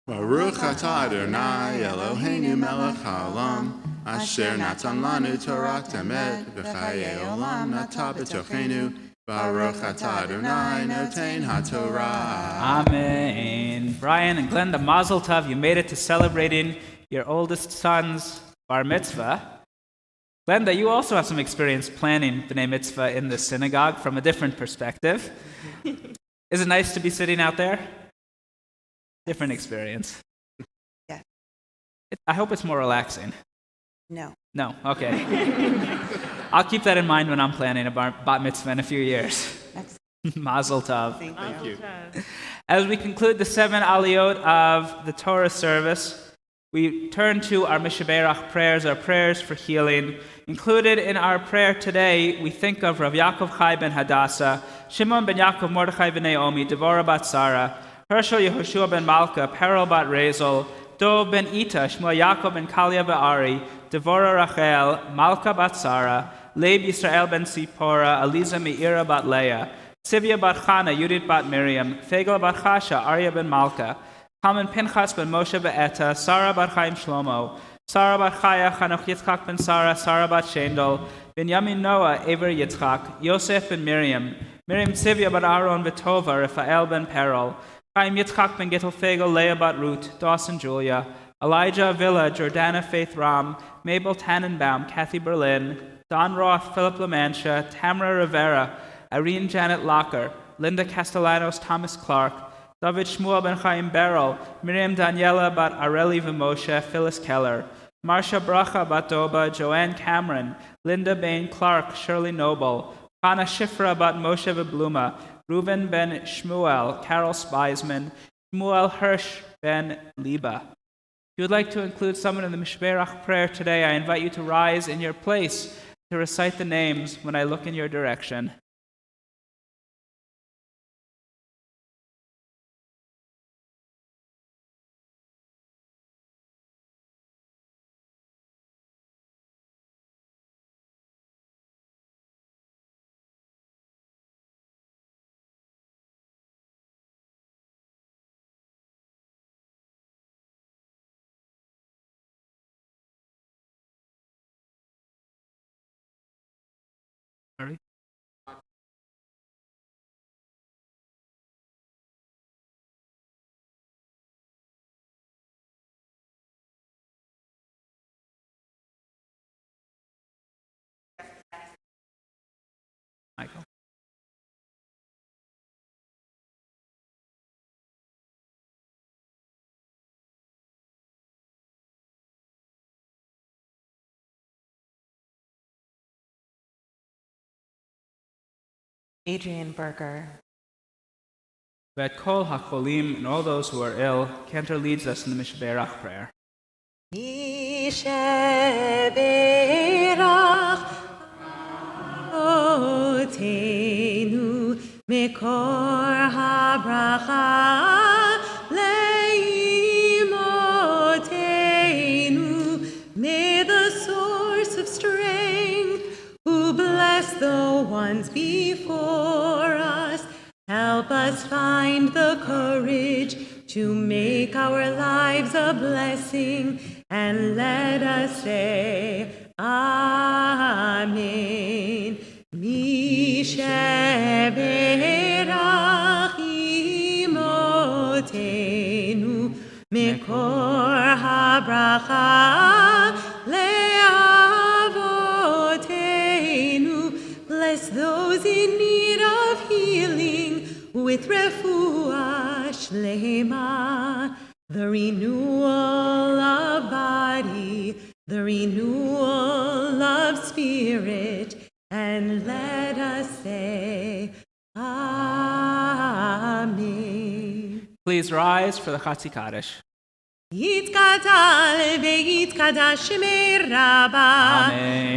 Baruch atah Adonai Eloheinu melech haolam, asher natan lanu Torah emet v'chayei olam nata b'tochenu. Baruch atah Adonai noten haTorah. Amen. Brian and Glenda, Mazel Tov, you made it to celebrating your oldest son's bar mitzvah. Glenda, you also have some experience planning B'nai Mitzvah in the synagogue from a different perspective. Is it nice to be sitting out there? Different experience. Yes. I hope it's more relaxing. No. No, okay. I'll keep that in mind when I'm planning a bat mitzvah in a few years. Mazel Tov. Thank you. As we conclude the 7 aliyot of the Torah service, we turn to our Mishibarak Prayers, our prayers for healing. Included in our prayer today, we think of Rav Yaakov Chai ben Hadassah, Shimon ben Yaakov Mordechai ben Naomi, Devorah bat Sarah, Hershel Yehoshua ben Malka, Perel bat Rezel, Dov ben Ita, Shmuel Yaakov ben Kalia ba'Ari, Devorah Rachel, Malka bat Sarah, Leib Yisrael ben Sipora, Aliza Meira bat Leah, Sivya bat Chana, Yudit bat Miriam, Fegel bat Chasha, Arya ben Malka, Haman Pinchas ben Moshe be'Eta, Sarah bat Chaim Shlomo, Sarah bat Chaya, Chanoch Yitzchak ben Sarah, Sarah bat Shendel, Binyamin Noah, Ever Yitzchak, Yosef ben Miriam, Miriam Sivya bat Aaron Vitova, Raphael ben Perel, Chaim Yitzchak ben Gittel Fegel, Leah bat Ruth, Dawson Julia, Elijah Avila, Jordana Faith Ram, Mabel Tannenbaum, Kathy Berlin, Don Roth, Philip LaMantia, Tamara Rivera, Irene Janet Locker, Linda Castellanos, Thomas Clark, David Shmuel ben Chaim Beryl, Miriam Daniela bat Areli Vimoshe, Phyllis Keller, Marsha Bracha bat Doba, Joanne Cameron, Linda Bain Clark, Shirley Noble, Hannah Shifra bat Moshe Bluma, Reuben ben Shmuel, Carol Spiesman, Shmuel Hirsch ben Liba. If you would like to include someone in the Mishibarak prayer today, I invite you to rise in your place to recite the names when I look in your direction. Sorry. Michael. Adrian Berger. Vet kol hacholim, and all those who are ill, Cantor leads us in the Mishibarak prayer. Mishibarak Otenu Mekor habracha Leimotenu. May the source of strength, who bless the ones before us, help us find the courage to make our lives a blessing, and let us say, Amen. Mishibarak imotenu mekor habracha leavotenu. Bless those in need of healing with refuah shlema, the renewal of body, the renewal of spirit, and let us say, Amen. Please rise for the Chatzi Kaddish. יתגדל ויתקדש שמי רבה,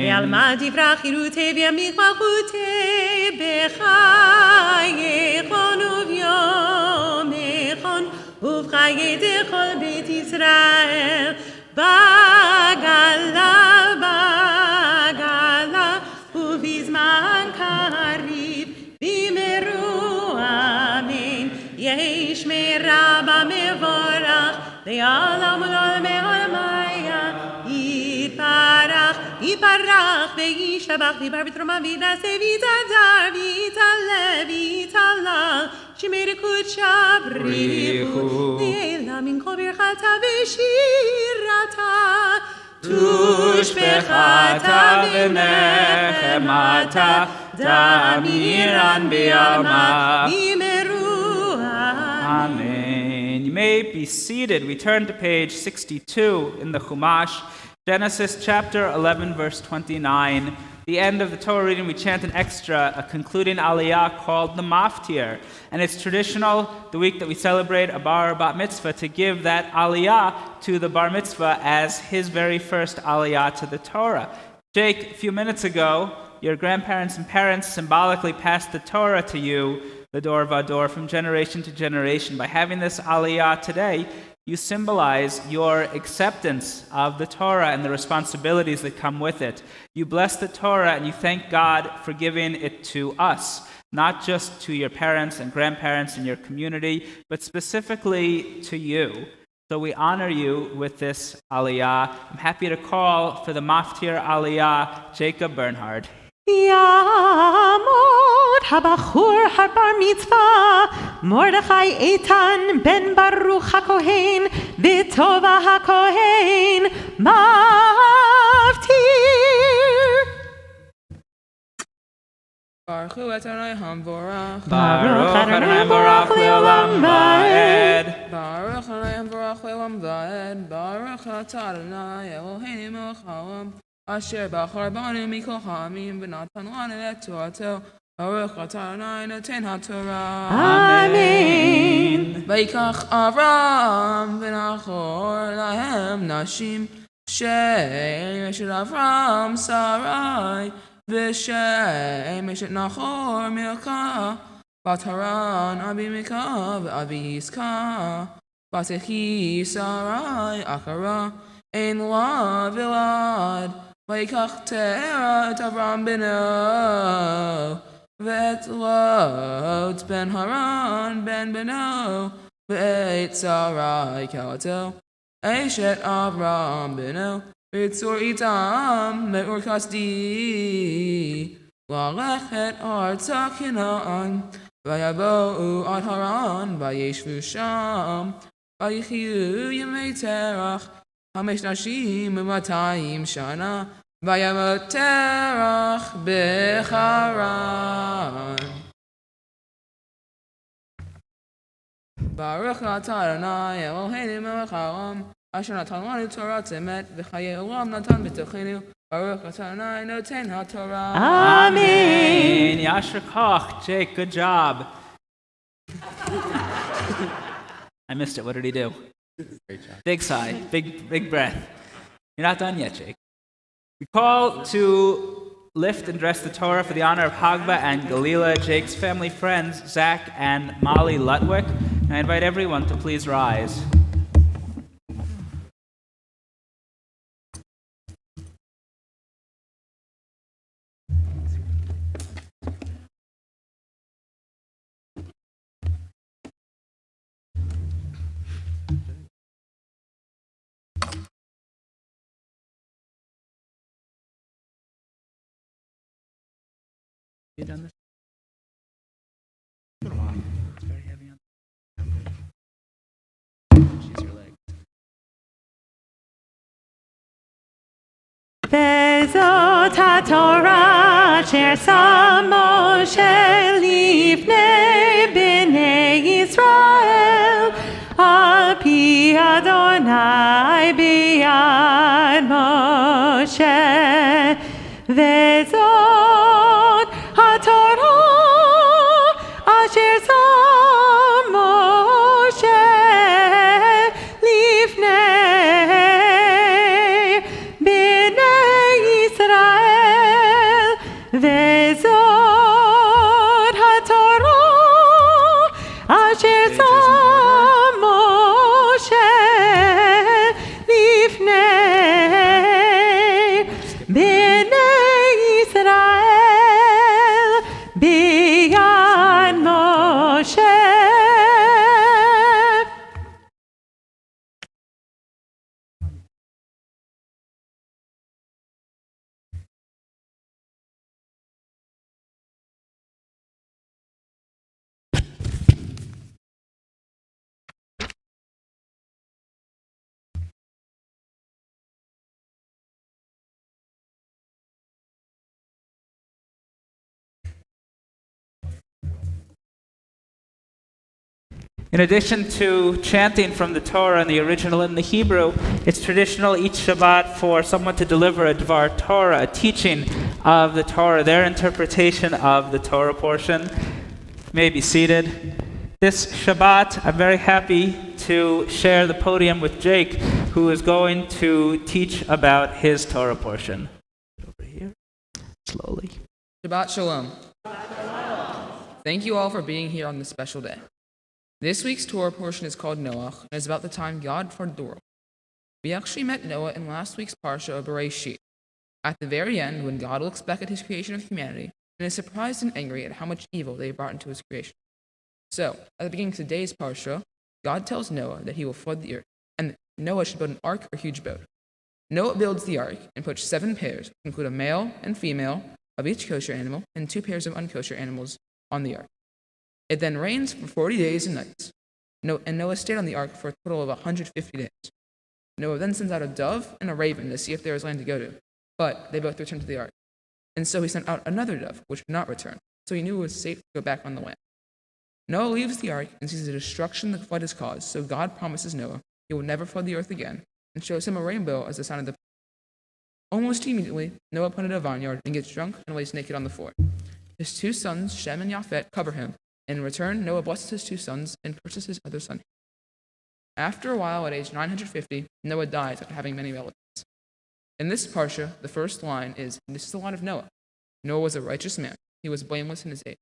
ועלמא דברה חירותי וימיך מלכותי בחייכון וביומכון ובחיי דכל בית ישראל בגלה ובזמן קריב במהרו אמן. יהי שמי רבה מבורך לעולם ולעולמי עולמיה. יתברך וישתבח ויבר בתרומה ויתנשא ויתהדר ויתעלה ויתהלל שמי קודשה בריחו לעילא מן כל ברכתה ושירתה תושבחתה ונחמתה תמירן בימה במהרו Amen. You may be seated. We turn to page 62 in the Chumash, Genesis chapter 11, verse 29. The end of the Torah reading, we chant an extra, a concluding aliyah called the Maftir. And it's traditional, the week that we celebrate a bar or bat mitzvah, to give that aliyah to the bar mitzvah as his very first aliyah to the Torah. Jake, a few minutes ago, your grandparents and parents symbolically passed the Torah to you, the Dor Vador, from generation to generation. By having this aliyah today, you symbolize your acceptance of the Torah and the responsibilities that come with it. You bless the Torah and you thank God for giving it to us, not just to your parents and grandparents in your community, but specifically to you. So we honor you with this aliyah. I'm happy to call for the Maftir aliyah, Jacob Bernhard. יעמוד הבחור הבר מצווה מרדכי איתן בן ברוך הכהן וטובה הכהן מפטיר. Baruch hu Adonai hamvorach. Baruch Adonai hamvorach le'olam va'ed. Baruch Adonai hamvorach le'olam va'ed. Baruch atah Adonai Eloheinu melech haolam asher bachar banu mikol ha'amim v'natan lanu et torato. Baruch atah Adonai noten haTorah. Amen. Vayikach Avram v'Nachor lahem nashim shem eshet Avram Sarai v'shem eshet Nachor Milcah bat Haran Abi Milcah v'Abi Yiscah bat Echi Sarai Akara ein la v'Elad Vayikach Terah et Avram beno ואת לוט בן הרן בן בנו ואת שרי כלתו אשת אברהם בנו וצור איתם מאור כסדי ללכת ארצה כנען ויבואו עד הרן וישבו שם ויחיו ימי תרח 5 נשים ו200 שנה וימות תרח בחרן. ברוך אתה אדוני אלוהינו מלך העולם אשר נתן לנו תורת אמת וחיי עולם נתן בתוכנו. ברוך אתה אדוני נותן התורה. Amen. Yasher Koch, Jake, good job. I missed it. What did he do? Great job. Big sigh, big breath. You're not done yet, Jake. We call to lift and dress the Torah for the honor of Hagba and Galila, Jake's family friends, Zach and Molly Lutwick. And I invite everyone to please rise. You done this? It's very heavy on. She's your leg. וזאת התורה אשר שם משה לפני בני ישראל על פי אדוני ביד משה וזאת התורה אשר שם משה לפני וזאת התורה אשר שם משה לפני בני ישראל ביד משה. In addition to chanting from the Torah in the original and the Hebrew, it's traditional each Shabbat for someone to deliver a Dvar Torah, a teaching of the Torah, their interpretation of the Torah portion. You may be seated. This Shabbat, I'm very happy to share the podium with Jake, who is going to teach about his Torah portion. Over here, slowly. Shabbat Shalom. Thank you all for being here on this special day. This week's Torah portion is called Noah, and is about the time God flooded the world. We actually met Noah in last week's parsha of Bereshit. At the very end, when God looks back at his creation of humanity and is surprised and angry at how much evil they brought into his creation. So, at the beginning of today's parsha, God tells Noah that he will flood the earth, and Noah should build an ark or huge boat. Noah builds the ark and puts 7 pairs, which include a male and female of each kosher animal, and 2 pairs of unkosher animals on the ark. It then rains for 40 days and nights. And Noah stayed on the ark for a total of 150 days. Noah then sends out a dove and a raven to see if there is land to go to, but they both returned to the ark. And so he sent out another dove, which did not return, so he knew it was safe to go back on the land. Noah leaves the ark and sees the destruction the flood has caused, so God promises Noah he will never flood the earth again, and shows him a rainbow as the sign of the. Almost immediately, Noah planted a vineyard and gets drunk and lays naked on the floor. His 2 sons, Shem and Yafet, cover him. In return, Noah blesses his 2 sons and curses his other son. After a while, at age 950, Noah dies after having many relatives. In this parsha, the first line is, and this is the line of Noah. Noah was a righteous man. He was blameless in his age.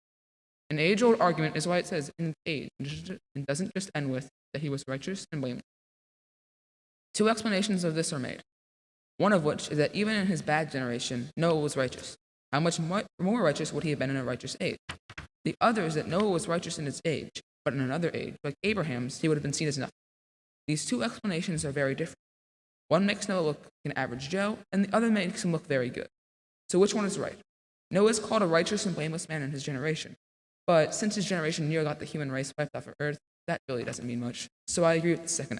An age-old argument is why it says in his age, and doesn't just end with that he was righteous and blameless. 2 explanations of this are made. One of which is that even in his bad generation, Noah was righteous. How much more righteous would he have been in a righteous age? The other is that Noah was righteous in his age, but in another age, like Abraham's, he would have been seen as nothing. These 2 explanations are very different. One makes Noah look like an average Joe, and the other makes him look very good. So which one is right? Noah is called a righteous and blameless man in his generation, but since his generation nearly got the human race wiped off of earth, that really doesn't mean much. So I agree with the second.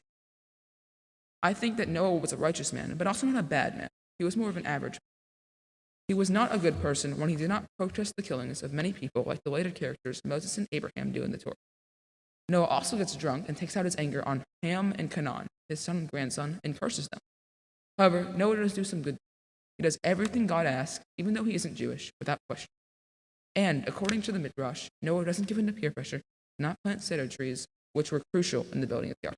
I think that Noah was a righteous man, but also not a bad man. He was more of an average man. He was not a good person when he did not protest the killings of many people like the later characters Moses and Abraham do in the Torah. Noah also gets drunk and takes out his anger on Ham and Canaan, his son and grandson, and curses them. However, Noah does do some good. He does everything God asks, even though he isn't Jewish, without question. And, according to the Midrash, Noah doesn't give in to peer pressure, not plant cedar trees, which were crucial in the building of the ark.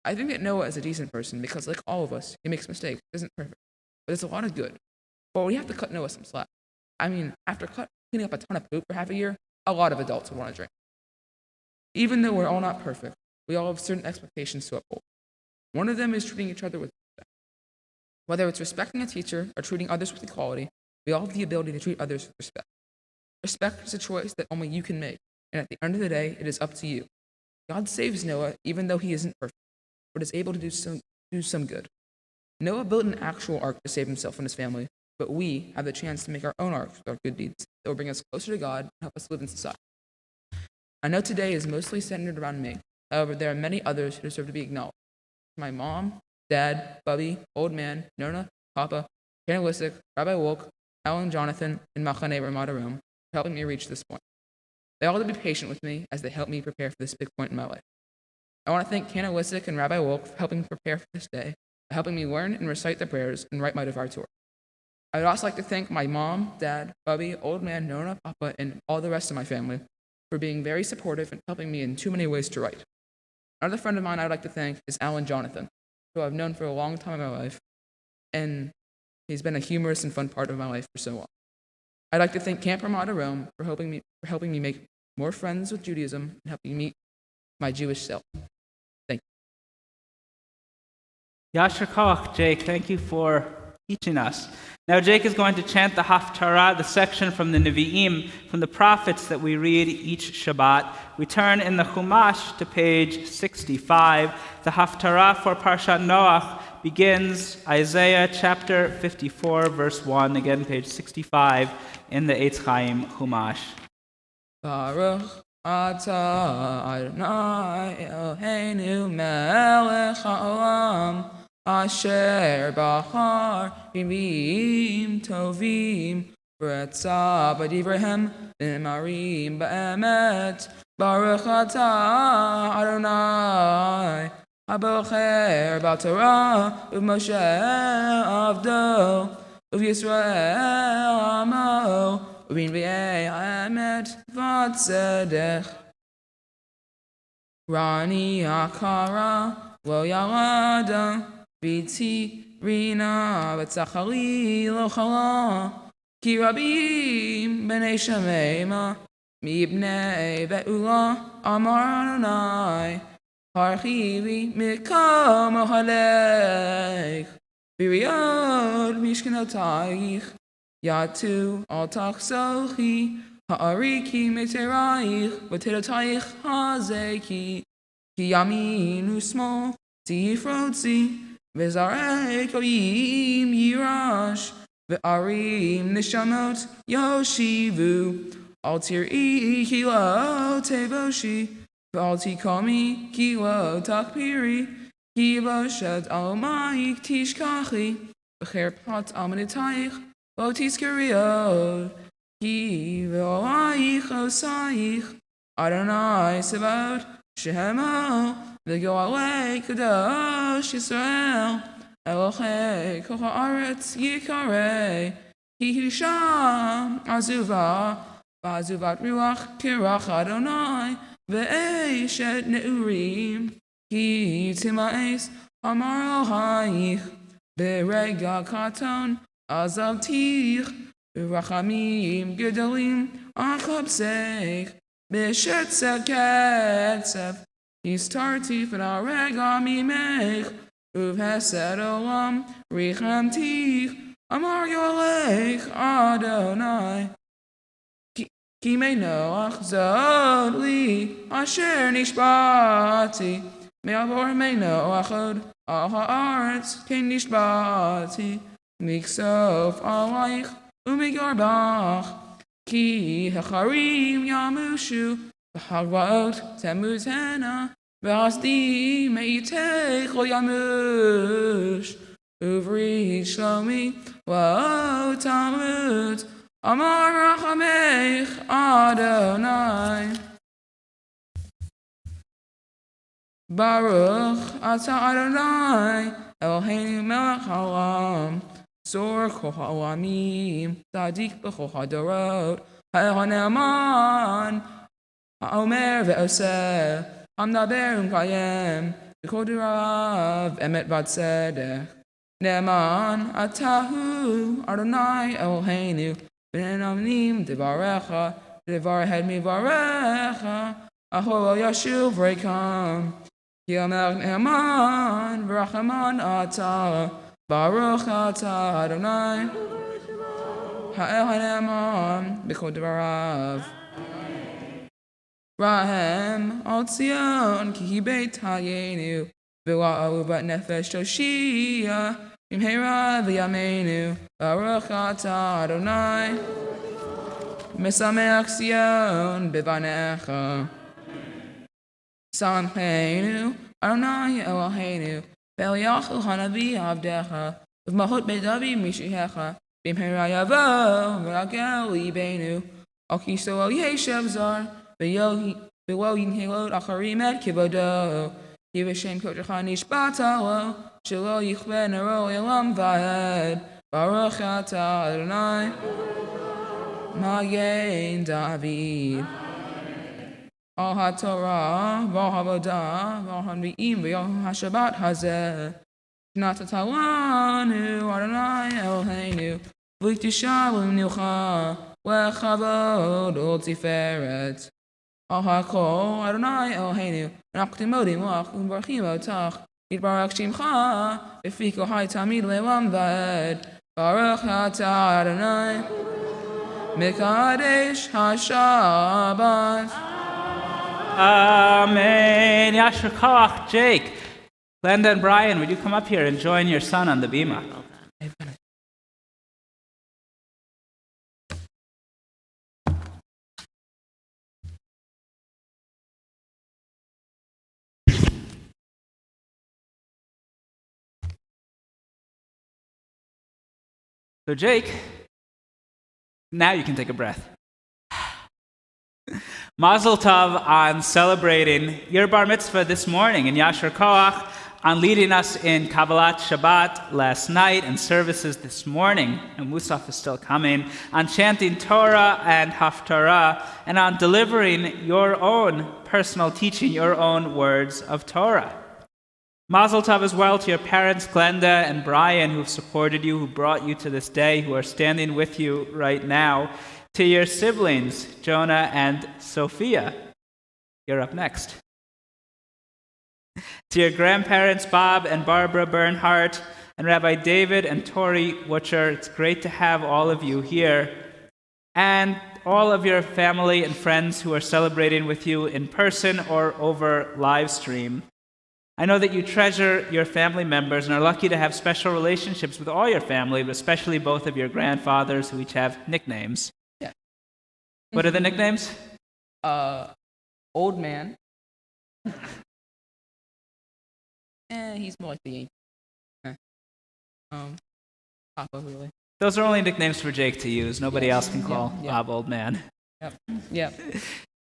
I think that Noah is a decent person because, like all of us, he makes mistakes, isn't perfect, but there's a lot of good. But we have to cut Noah some slack. I mean, after cleaning up a ton of poop for half a year, a lot of adults would want to drink. Even though we're all not perfect, we all have certain expectations to uphold. One of them is treating each other with respect. Whether it's respecting a teacher or treating others with equality, we all have the ability to treat others with respect. Respect is a choice that only you can make, and at the end of the day, it is up to you. God saves Noah even though he isn't perfect, but is able to do some good. Noah built an actual ark to save himself and his family, but we have the chance to make our own ark with our good deeds that will bring us closer to God and help us live in society. I know today is mostly centered around me. However, there are many others who deserve to be acknowledged. My mom, dad, Bubby, old man, Nona, Papa, Karen Lissick, Rabbi Wolk, Alan Jonathan, and Machane Ramada Rome for helping me reach this point. They all have to be patient with me as they help me prepare for this big point in my life. I want to thank Karen Lissick and Rabbi Wolk for helping me prepare for this day, by helping me learn and recite the prayers and write my Devar Torah. I would also like to thank my mom, dad, Bubby, old man, Nona, Papa, and all the rest of my family for being very supportive and helping me in too many ways to write. Another friend of mine I would like to thank is Alan Jonathan, who I've known for a long time in my life, and he's been a humorous and fun part of my life for so long. I'd like to thank Camp Ramada Rome for helping me make more friends with Judaism and helping me meet my Jewish self. Thank you. Yasher Koach, Jake, thank you for teaching us. Now Jake is going to chant the Haftarah, the section from the Nevi'im, from the prophets that we read each Shabbat. We turn in the Chumash to page 65. The Haftarah for Parshat Noach begins Isaiah chapter 54, verse 1, again page 65 in the Eitz Chaim Chumash. Baruch atah Adonai Eloheinu melech haolam asher bahar bimim tovim v'etzah b'divrehem v'marim b'emet Baruch atah Adonai Habocher b'Torah u'Moshe avdo u'Yisrael amo u'bin b'yei ha'emet v'tzedek Rani hakara lo yalada v'ti rina v'tzachari lo chala ki rabim b'nei shemema mibnei be'ula amar Adonai Harchivi mikam ohalech V'riyad mishkanotayich Yatu al tachsochi Ha'ariki meterayich V'teratayich hazeki Ki yamin u'smol Tifrotzi V'zarek oyim yirash V'arim nishamot yoshivu Al tir'i kilo tevoshi V'alti komi kilo takpiri Ki voshet al ma'ik tishkachi V'cherpat al menitayich Lo tiskeriot Ki v'olayich osayich Adonai Sebaot Shehemo V'goalei kadosh Yisrael Elochei kol ha'aretz yikarei Ki hisham azuvah V'azuvat ruach kirach Adonai Ve'eshet neurim Ki tima'es amar Elohayich Be'rega katon azavtich Be'rachamim gedolim achabseich Be'shetzef ketzef Yistartif v'narega mimech Uv'hesed olam richamtich Amar yoleich Adonai Ki mei Noach zod li asher nishbati Me'avor mei Noach od al ha'aretz ken nishbati Miksof alayich u'migarbach Ki hacharim yamushu V'hagvaot temuz hena V'asdi me'itech lo yamush Uvri shlomi lo tamut Amar rachamech Adonai Baruch atah Adonai Eloheinu melech haolam Zor kol ha'olamim Tzadik b'chol ha'dorot Ha'el ha'ne'aman Ha'omer ve'oseh Hamdaber u'mkayem B'kol dirav emet v'tzedek Ne'eman atahu Adonai Eloheinu V'namnim devarecha Devar head mivarecha Ahol yashuv rekam Ki amelech ne'eman V'rachaman atah Baruch atah Adonai Ha'el ha'ne'eman B'kol devarav Rahem al Tzion Ki beit hayenu V'la'ahu bat nefesh Toshia Imheira v'yameinu Baruch atah Adonai Mesameach Tzion B'vanecha Samcheinu Adonai Eloheinu V'eliyachu hanavi avdecha V'mahot bedavi mishihecha B'imheira yavo V'ragel libenu Al kiso al yeshev zar V'lo yinhelot acharim et kivodo Ki v'shem kodecha nishbata lo Shelo yichve nero elam v'ed Baruch atah Adonai Magen David Al ha'torah V'al ha'avodah V'al ha'nvi'im V'al ha'shabbat hazeh Shnatat lanu Adonai Eloheinu V'liktisha v'limnucha וכבוד ולתפארת. הכל אדוני אלוהינו, אנחנו מודים לך ומברכים אותך. יתברך שמך בפי כל חי תמיד לעולם ועד. ברוך אתה אדוני מקדש השבת. Amen. Yasher Koach, Jake, Glenda, and Brian, would you come up here and join your son on the bima? So, Jake, now you can take a breath. Mazel Tov on celebrating your bar mitzvah this morning, and Yasher Koach on leading us in Kabbalat Shabbat last night and services this morning, and Musaf is still coming, on chanting Torah and Haftarah, and on delivering your own personal teaching, your own words of Torah. Mazel Tov as well to your parents, Glenda and Brian, who've supported you, who brought you to this day, who are standing with you right now. To your siblings, Jonah and Sophia. You're up next. To your grandparents, Bob and Barbara Bernhardt, and Rabbi David and Tori Wutcher, it's great to have all of you here. And all of your family and friends who are celebrating with you in person or over live stream. I know that you treasure your family members and are lucky to have special relationships with all your family, but especially both of your grandfathers who each have nicknames. Yeah. What are the nicknames? Old man. He's more like the Papa, really. Those are only nicknames for Jake to use. Nobody else can call Bob Old Man. Yep.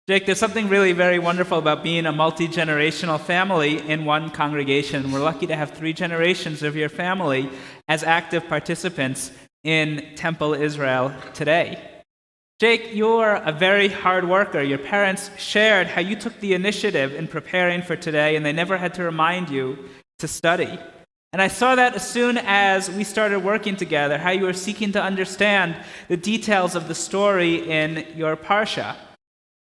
Jake, there's something really very wonderful about being a multi-generational family in one congregation. We're lucky to have 3 generations of your family as active participants in Temple Israel today. Jake, you're a very hard worker. Your parents shared how you took the initiative in preparing for today, and they never had to remind you to study. And I saw that as soon as we started working together, how you were seeking to understand the details of the story in your parsha.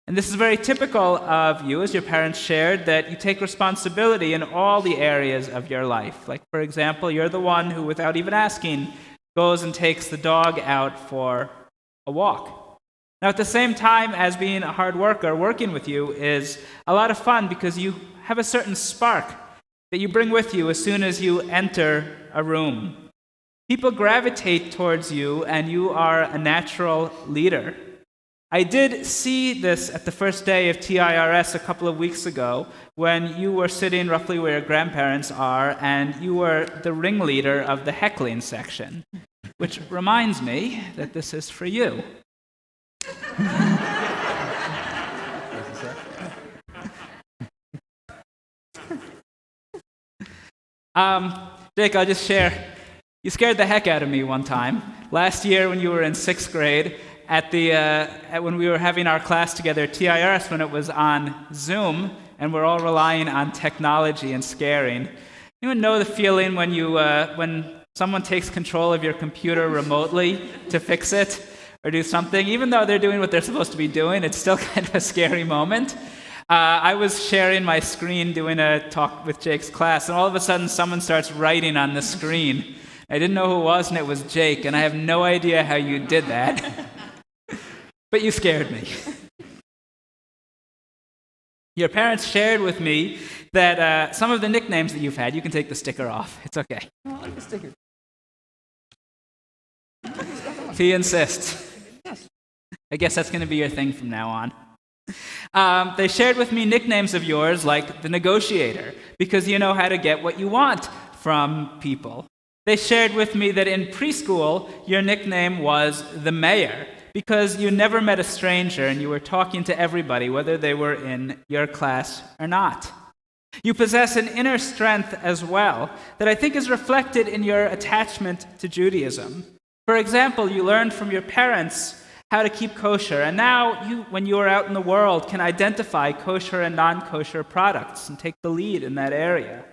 And this is very typical of you, as your parents shared, that you take responsibility in all the areas of your life. Like, for example, you're the one who, without even asking, goes and takes the dog out for a walk. Now, at the same time as being a hard worker, working with you is a lot of fun because you have a certain spark that you bring with you as soon as you enter a room. People gravitate towards you, and you are a natural leader. I did see this at the first day of TIRS a couple of weeks ago when you were sitting roughly where your grandparents are, and you were the ringleader of the heckling section, which reminds me that this is for you. Jake, I'll just share. You scared the heck out of me one time. Last year when you were in 6th grade, when we were having our class together at TIRS, when it was on Zoom, and we're all relying on technology and scaring. Anyone know the feeling when someone takes control of your computer remotely to fix it or do something? Even though they're doing what they're supposed to be doing, it's still kind of a scary moment. I was sharing my screen doing a talk with Jake's class, and all of a sudden someone starts writing on the screen. I didn't know who it was, and it was Jake, and I have no idea how you did that. But you scared me. Your parents shared with me that some of the nicknames that you've had, you can take the sticker off. It's okay. I like the sticker. If he insists. Yes. I guess that's going to be your thing from now on. They shared with me nicknames of yours like the negotiator, because you know how to get what you want from people. They shared with me that in preschool, your nickname was the mayor, because you never met a stranger and you were talking to everybody, whether they were in your class or not. You possess an inner strength as well that I think is reflected in your attachment to Judaism. For example, you learned from your parents how to keep kosher, and now you, when you are out in the world, can identify kosher and non-kosher products and take the lead in that area.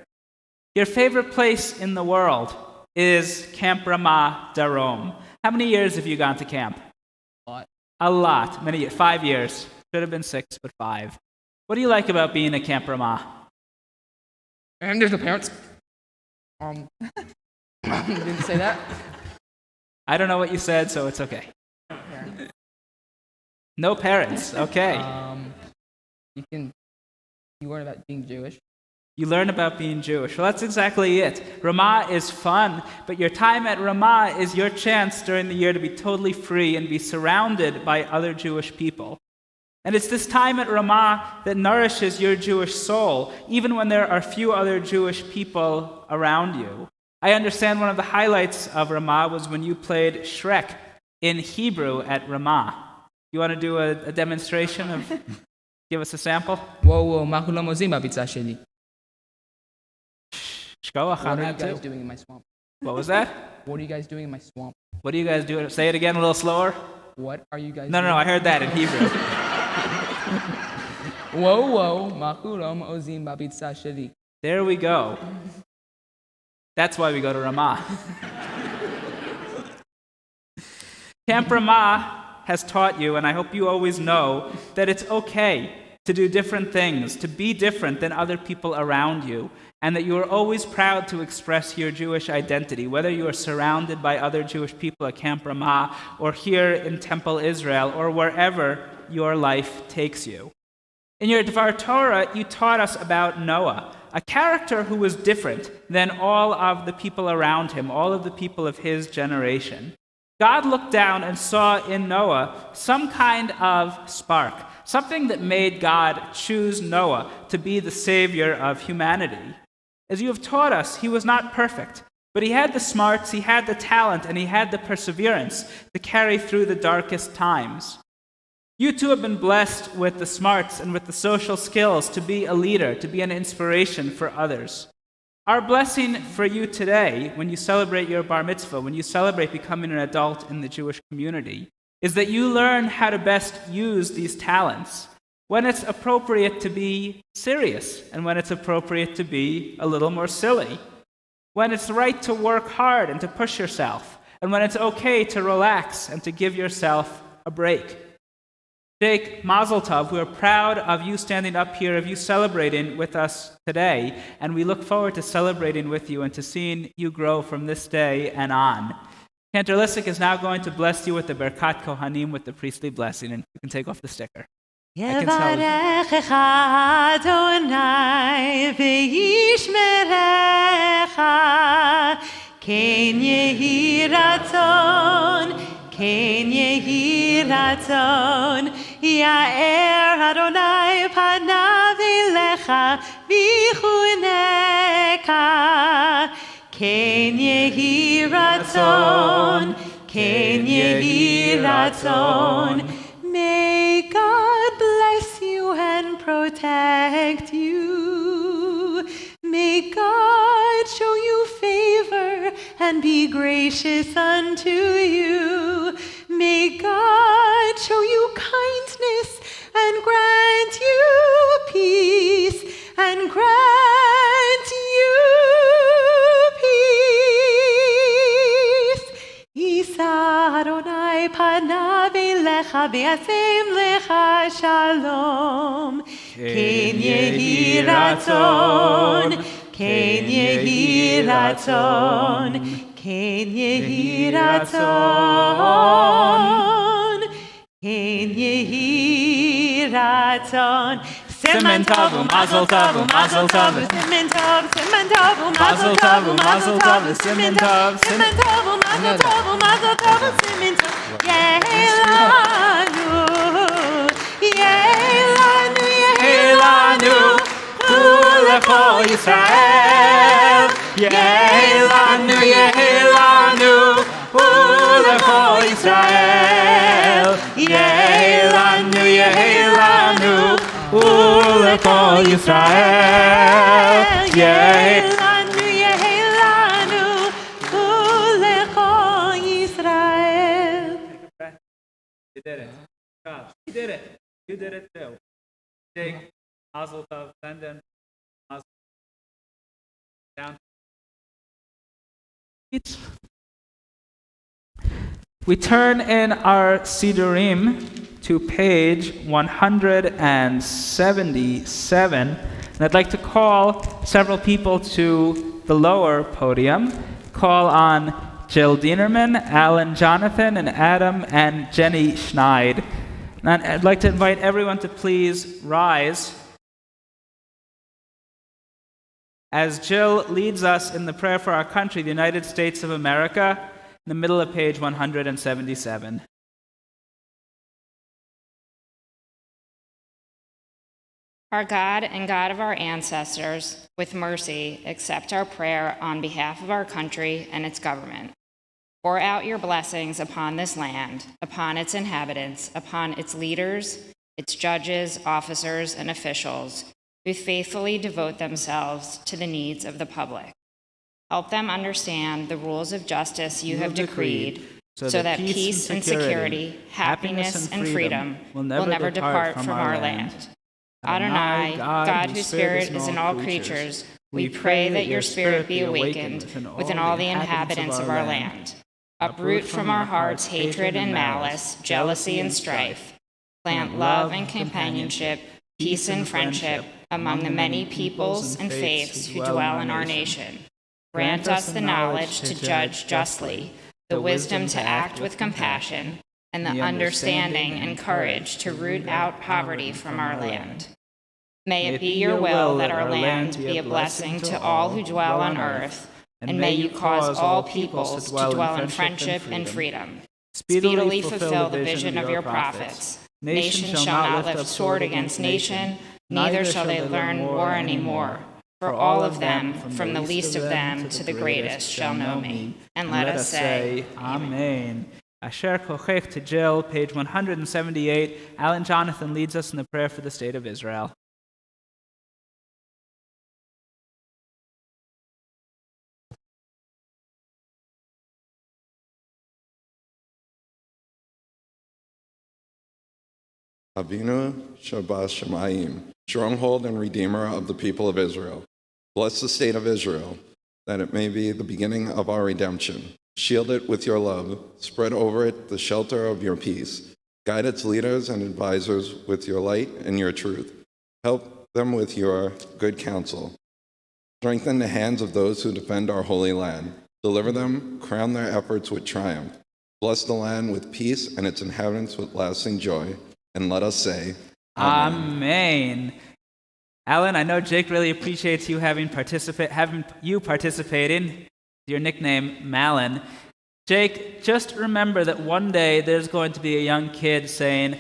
Your favorite place in the world is Camp Ramah Darom. How many years have you gone to camp? A lot. Many years. 5 years. Should have been 6, but 5. What do you like about being at Camp Ramah? And there's no parents. Didn't say that. I don't know what you said, so it's okay. No parents. Okay. You learn about being Jewish. You learn about being Jewish. Well, that's exactly it. Ramah is fun, but your time at Ramah is your chance during the year to be totally free and be surrounded by other Jewish people. And it's this time at Ramah that nourishes your Jewish soul, even when there are few other Jewish people around you. I understand one of the highlights of Ramah was when you played Shrek in Hebrew at Ramah. You want to do a demonstration of, give us a sample? Whoa, מה כולם עושים בביצה שלי? Shkoach on What are you that guys too. doing in my swamp? What was that? What are you guys doing in my swamp? What do you guys do? Say it again a little slower. What are you guys No, doing? I heard that in Hebrew. Whoa, מה כולם עושים בביצה שלי? There we go. That's why we go to Ramah. Camp Ramah has taught you, and I hope you always know, that it's okay to do different things, to be different than other people around you, and that you are always proud to express your Jewish identity, whether you are surrounded by other Jewish people at Camp Ramah, or here in Temple Israel, or wherever your life takes you. In your Dvar Torah, you taught us about Noah, a character who was different than all of the people around him, all of the people of his generation. God looked down and saw in Noah some kind of spark, something that made God choose Noah to be the savior of humanity. As you have taught us, he was not perfect, but he had the smarts, he had the talent, and he had the perseverance to carry through the darkest times. You too have been blessed with the smarts and with the social skills to be a leader, to be an inspiration for others. Our blessing for you today, when you celebrate your bar mitzvah, when you celebrate becoming an adult in the Jewish community, is that you learn how to best use these talents, when it's appropriate to be serious and when it's appropriate to be a little more silly, when it's right to work hard and to push yourself, and when it's okay to relax and to give yourself a break. Jake, Mazel Tov, we are proud of you standing up here, of you celebrating with us today, and we look forward to celebrating with you and to seeing you grow from this day and on. Cantor Lissick is now going to bless you with the Berkat Kohanim, with the priestly blessing, and you can take off the sticker. Yevarechecha Adonai v'yishmerecha Ken yehi ratzon Ken yehi ratzon Ya'er Adonai panav elecha v'chuneka Ken yehi ratzon Ken yehi ratzon. May God bless you and protect you. May God show you favor and be gracious unto you. May God show you kindness and grant you peace and grant you peace. Yisa Adonai panav elecha v'yasem lecha shalom. Ken yehi ratzon, ken yehi ratzon, ken yehi ratzon, ken yehi ratzon. Siman tov u'mazel tov u'mazel tov siman tov u'mazel tov u'mazel tov siman tov u'mazel tov u'mazel tov siman tov. Yehelanu yehelanu yehelanu u'lecho Yisrael. Yehelanu yehelanu u'lecho Yisrael. Yehelanu yehelanu u'lecho Yisrael. Yehelanu yehelanu u'lecho Yisrael. You did it. God, you did it. You did it too. Jake, Mazel Tov, Brendan, Mazel down. We turn in our Sidurim to page 177, and I'd like to call several people to the lower podium. Call on Jill Dienerman, Alan Jonathan, and Adam and Jenny Schneid. And I'd like to invite everyone to please rise as Jill leads us in the prayer for our country, the United States of America, in the middle of page 177. Our God and God of our ancestors, with mercy, accept our prayer on behalf of our country and its government. Pour out your blessings upon this land, upon its inhabitants, upon its leaders, its judges, officers, and officials, who faithfully devote themselves to the needs of the public. Help them understand the rules of justice you have decreed, so that peace and security, happiness and freedom will never depart from our land. Adonai, God whose spirit is in all creatures, we pray that your spirit be awakened within all the inhabitants of our land. Uproot from our hearts hatred and malice, jealousy and strife. Plant love and companionship, peace and friendship among the many peoples and faiths who dwell in our nation. Grant us the knowledge to judge justly, the wisdom to act with compassion, and the understanding and courage to root out poverty from our land. May it be your will that our land be a blessing to all who dwell on earth, and may you cause all peoples to dwell in friendship and freedom. Speedily fulfill the vision of your prophets. Nation shall not lift sword against nation, neither shall they learn war anymore. For all of them, from the least of them to the greatest, shall know me. And let us say, Amen. Asher Kochech to Jill, page 178. Alan Jonathan leads us in the prayer for the state of Israel. Avinu Shabbat Shemayim, stronghold and redeemer of the people of Israel. Bless the state of Israel, that it may be the beginning of our redemption. Shield it with your love. Spread over it the shelter of your peace. Guide its leaders and advisors with your light and your truth. Help them with your good counsel. Strengthen the hands of those who defend our holy land. Deliver them, crown their efforts with triumph. Bless the land with peace and its inhabitants with lasting joy. And let us say, Amen. Alan, I know Jake really appreciates you having you participating. Your nickname, Malin. Jake, just remember that one day there's going to be a young kid saying,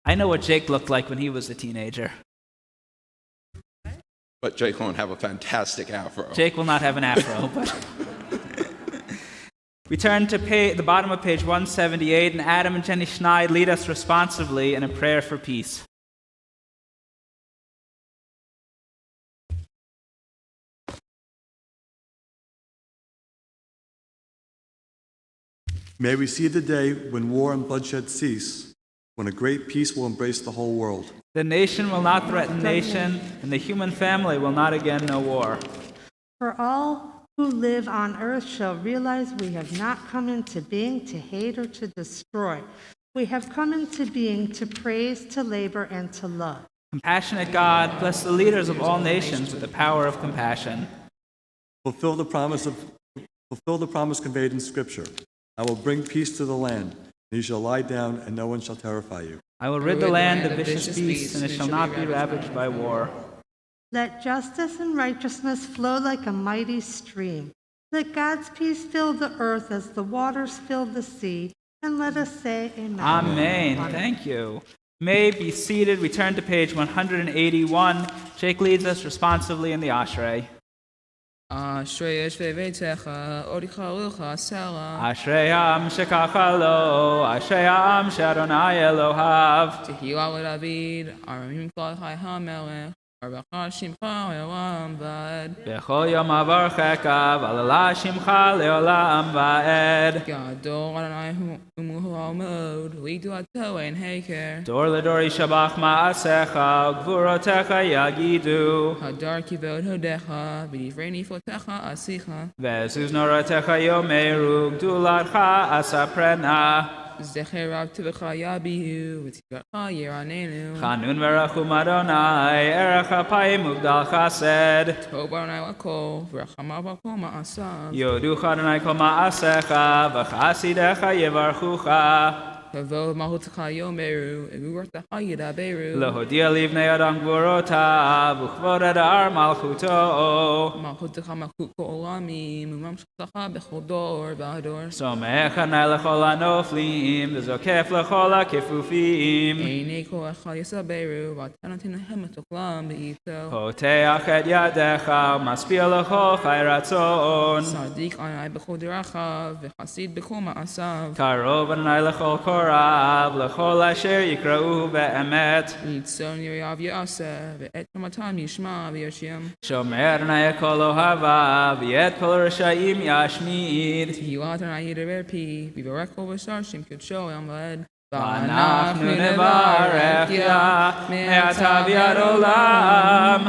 I know what Jake looked like when he was a teenager. But Jake won't have a fantastic afro. Jake will not have an afro, but... We turn to the bottom of page 178, and Adam and Jenny Schneid lead us responsively in a prayer for peace. May we see the day when war and bloodshed cease, when a great peace will embrace the whole world. The nation will not threaten nation, and the human family will not again know war. For all who live on earth shall realize we have not come into being to hate or to destroy. We have come into being to praise, to labor, and to love. Compassionate God, bless the leaders of all nations with the power of compassion. Fulfill the promise conveyed in Scripture. I will bring peace to the land, and you shall lie down, and no one shall terrify you. I will rid the land of vicious beasts, and it shall not be ravaged by war. Let justice and righteousness flow like a mighty stream. Let God's peace fill the earth as the waters fill the sea. And let us say amen. Amen. Thank you. May be seated. We turn to page 181. Jake leads us responsively in the Ashrei. Ashrei Yeshvei Beitecha, Oricha Ucha Sela. Ashrei Am Shekacha Lo, Ashrei Am Shadonai Elohav. Tehillah David, Aramim Kol Chai HaMelech. Arbacha Shimcha Leolam Vaed. Bechol yom avarcheka, v'alala shimcha leolam va'ed. Gadol Adonai Umuhu Almod, Lidu Ato Ein Heker. Dor ledori shabach ma'asecha, gvurotecha yagidu. Hadar Kivod Hodecha, V'divrei Nifotecha Asicha. Ve'ezuz noratecha yomeru, gdulatcha asaprena. Zecher Rav Tivecha Yabihu, V'tivarcha Yeranenu. Chanun verachum Adonai, erech apayim ugdal chesed. Tov Adonai Lakol, V'rachamav Lakol Ma'asav. Yoducha Adonai kol ma'asecha, v'chasidecha yevarchucha. Kavod Mahotecha Yomeru, Evuvartecha Yedaberu. Lehodia livnei adam gvurota, v'chvod adar malchuto. Mahotecha Malchut Kol Olamim, Umamshatecha Bechol Dor V'Ador. Somecha nai lechol hanoflim, v'zokef lechol hakefufim. Einei Kol Echad Yesaberu, V'atanatin Hemet Oklam Be'ito. Poteach et yadecha, maspia lechol chai ratzon. Sadik Adonai Bechol Derachav, V'chasid Bechol Ma'asav. Karov Adonai lechol korav, lechol asher yikra'u be'emet. Yitzon Yerav Yaseh, V'et Ramatam Yishma V'Yashim. Shomer Adonai kol ohava, v'yet kol rishayim yashmid. Tihila Adonai Yidaber Pi, V'Varech Kol B'Shar Shem Kodsho Yam Led. V'anachnu nevarech ya, me'ata v'yad olam,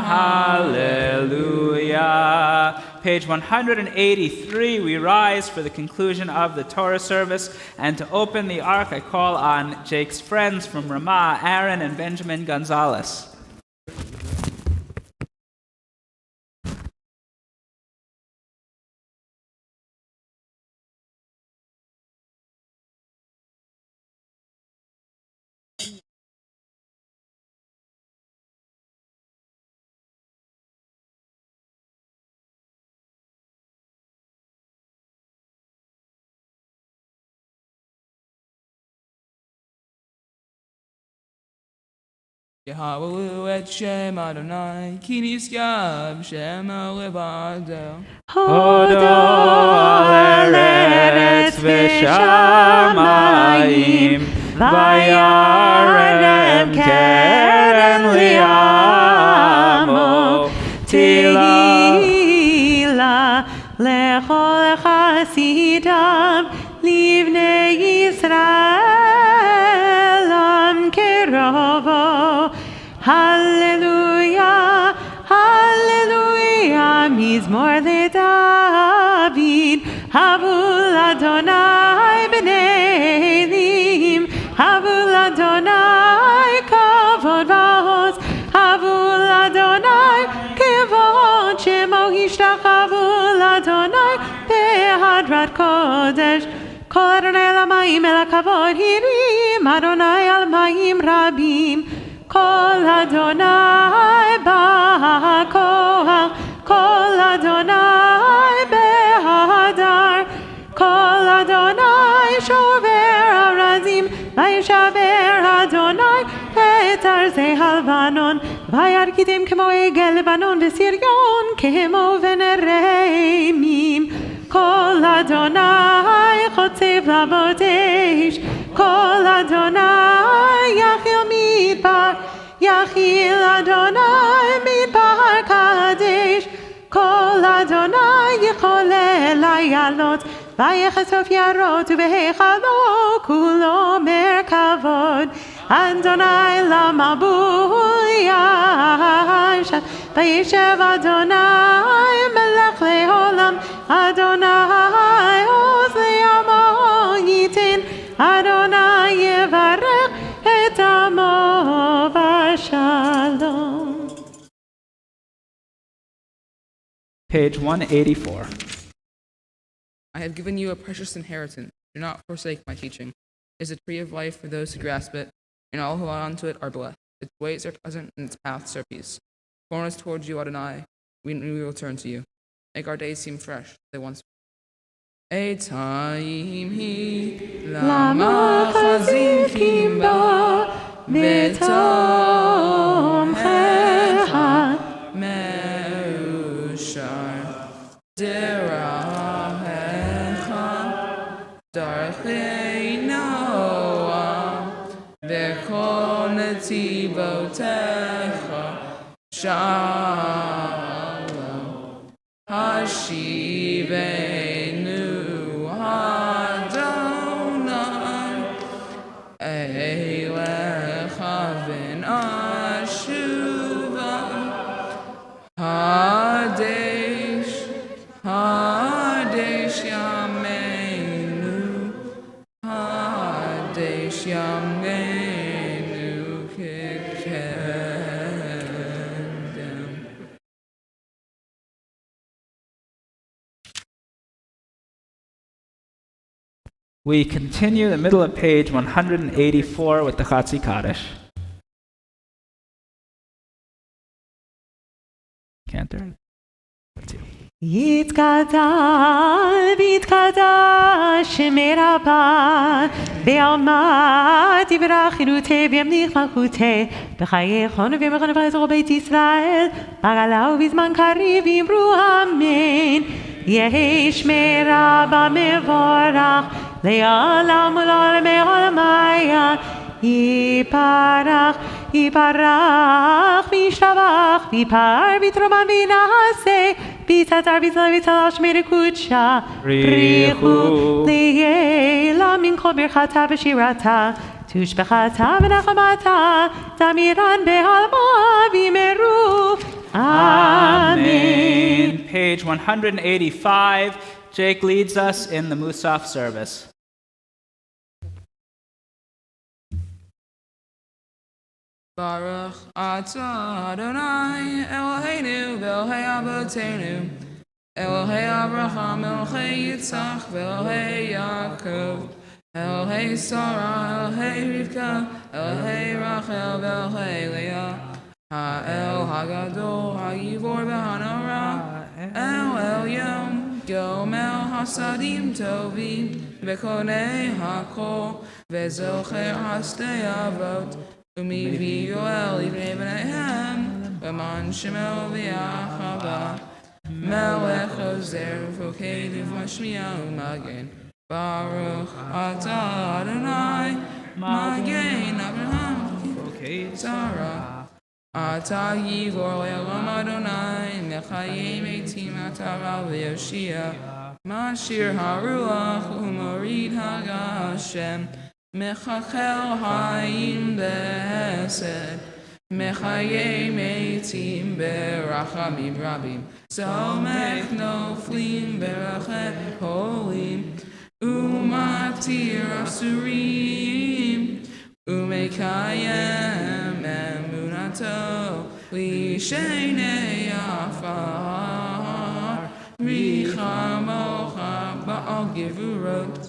hallelujah. Page 183, we rise for the conclusion of the Torah service, and to open the ark, I call on Jake's friends from Ramah, Aaron and Benjamin Gonzalez. Yehavu et Shem Adonai, Ki niskab Shem Levado. Hodo eretz v'shamayim, vayarem keren li'amo. Tehila lechol chasidam, livnei Yisrael am kerovo. Hallelujah, hallelujah, mizmor leDavid, havul Adonai b'nei Elim, havul Adonai kavod v'hoz, havul Adonai kavod shemo hishtachavul Adonai behadrat kodesh. Kol Adonai el hamayim el hakavod hirim, Adonai al mayim rabim. Kol Adonai ba'koach, Kol Adonai behadar, Kol Adonai shover arazim, vayishaber Adonai et arzei halvanon, vayarkidim kemo egel Lebanon v'siryon kemo v'nereimim. Kol Adonai chotzev labodesh, Kol Adonai yachil midbar, Yachil Adonai midbar kadesh. Kol Adonai yicholel hayalot, vayechasof yarot uvehechalo kulo merkavod. Adonai lamabul yashat, vayeshev Adonai melech leolam. Adonai oz le'amo yitin, Adonai yevarech et amo v'shalom. Page 184. I have given you a precious inheritance. Do not forsake my teaching. It is a tree of life for those who grasp it, and all who hold on to it are blessed. Its ways are pleasant, and its paths are peace. Turn us towards you, Adonai. We will turn to you. Make our days seem fresh, they once were. Eitayim hi lama chazim ba v'tom hecha me'ushar derahecha darchei noam v'kol netivotecha Shalom Hashivenu Adonai Eilecha v'nashuva Hadesh Yameinu Hadesh Yameinu Kikendem. We continue the middle of page 184 with the Chatzi Kaddish. Cantor? That's you. יתגדל ויתקדש שמי רבה בעלמא דברה חירותי וימליך מלכותי בחיי חונו וימכון ובאזור בית ישראל בגלה ובזמן קריב אמרו אמן יהי שמי רבה מבורך לעולם ולעולמי עולמיה יפרח יפרח וישתבח ויפאר ויתרומם וינעשה ויצעצר ויצלש מרקודשה בריחו לילה מן כל ברכתה ושירתה תושבחתה ונחמתה תמירן בעלמה וימרו Amen. Page 185. Jake leads us in the Musaf service. Baruch atah Adonai Eloheinu v'Elohei Avotenu Elohei Abraham Elohei Yitzchak v'Elohei Yaakov Elohei Sarah Elohei Rivka Elohei Rachel v'Elohei Leah Ha'el Hagadol Ha'yivor v'Hanora El Elyon Gomel Hasadim Tovim v'Konei Hakol v'Zocher Hasdei Avot Umi Yoel Yivnei B'neihem V'man Shemel V'Yachava Melech Ozer V'Okei V'Mashmiya U'Magen Baruch Atah Adonai Magen Abraham V'Okei Sarah Atah Yivor Le'olam Adonai Mechayei Meitim Atah V'Yoshia Mashir HaRuach U'Morid HaGashem Mechachel Hayim B'Hesed Mechayei Meitim Berachamim Rabim Somech Noflim Berachet Holim Umatir Asurim Umekayem Emunato Lishenei Afar Richamocha Ba'al Gevurot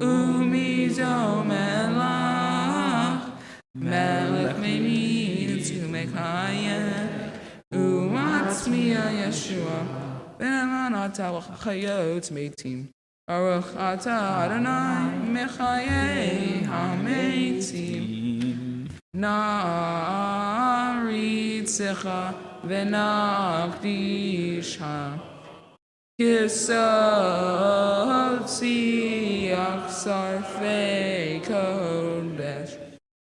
Umizo Melach Melech Memin Tumekayem Umatzmiya Yeshua Ben Atah Chayot Meitim Baruch Atah Adonai Mechayei HaMeitim Na'aritzecha V'naqdisha Kisot Siach Sarfei Kodesh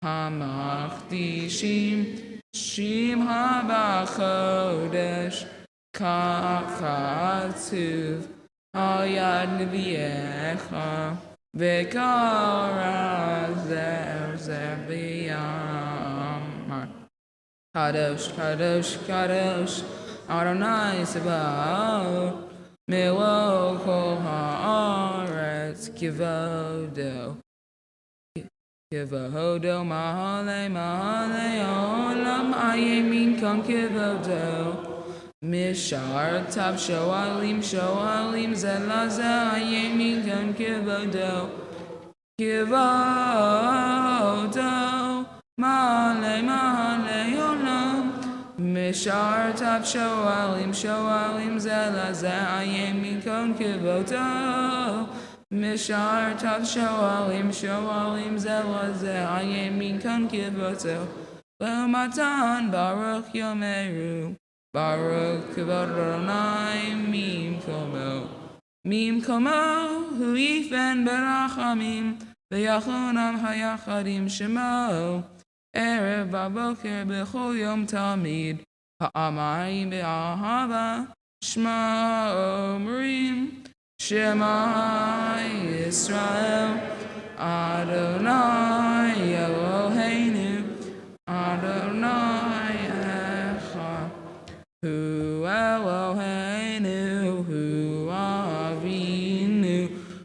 Hamachdishim Shim HaBachodesh Kachatuv Al Yad Nevi'echa V'kara Zer B'yamar Kadosh, Kadosh, Kadosh Adonai Sabaoth Melo Kol Haaretz Kivodo Kivodo Mahale Mahale Olam Ayemin Kam Kivodo Mishar Tav Shoalim Shoalim Zelaza Ayemin Kam Kivodo Kivodo Mahale Mahale Olam Mishar Tav Shoalim Shoalim Zelaza Ayemin Kam Kivodo Mishar Tav Shoalim Shoalim Zelaza Ayemin Kam Kivodo Matan Baruch Yomeru Baruch Adonai Mim Komo Hu Yifen Berachamim V'Yachonam Hayachadim Shemo Erev Baboker B'chol Yom Tamid Ha'amayim be'ahava. Shema Omrim. Shema Yisrael. Adonai Eloheinu. Adonai Echad. Hu Eloheinu, Hu Avinu,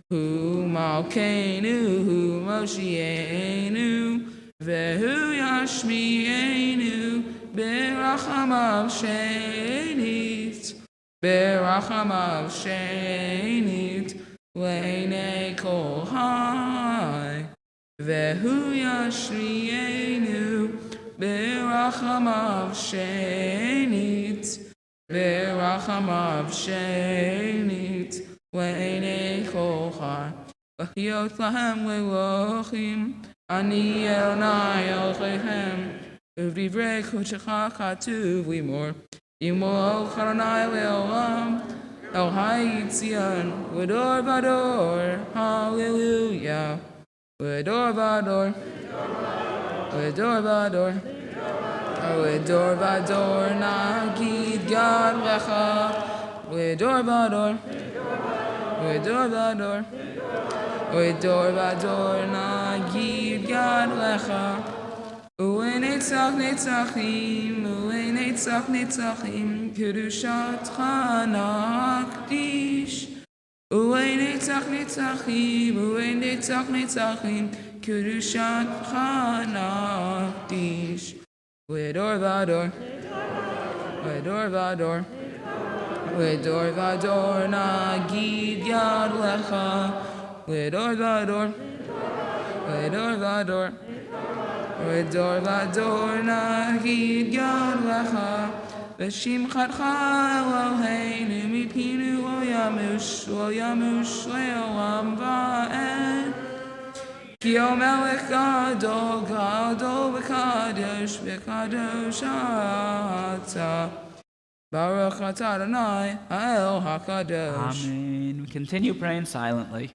Hu Malkeinu, Hu Moshienu, Vehu Yashmienu, Berachamav Shenit, Berachamav Shenit, Leine Kol Hai, Vehu Yashmienu, Berachamav Shenit, Berachamav Shenit, Le'enei Kol Chai, V'chiyot lahem le'lochim, Ani Elnai Eloheichem, U'vdivrei kodeshecha katuv limor, Yimol Adonai le'olam, El Hayitzion, V'dor v'dor, Hallelujah, V'dor v'dor, V'dor v'dor, V'dor v'dor, Nagid Gad Lecha, V'dor v'dor, V'dor v'dor, V'dor v'dor, Nagid Gad Lecha, U'netzach netzachim, U'netzach netzachim, Kedushatcha nakdish, U'netzach netzachim, U'netzach netzachim, Kedushatcha nakdish. V'dor v'dor, V'dor v'dor, V'dor v'dor, Nagid Yad Lecha, V'dor v'dor, V'dor v'dor, V'dor v'dor, Nagid Yad Lecha, V'shimchatcha Eloheinu mipinu lo yamush le'olam va'ed. Ki o melech gadol, gadol v'kadosh, v'kadosh ata. Baruch atah Adonai, ha'el ha'kadosh. Amen. We continue praying silently.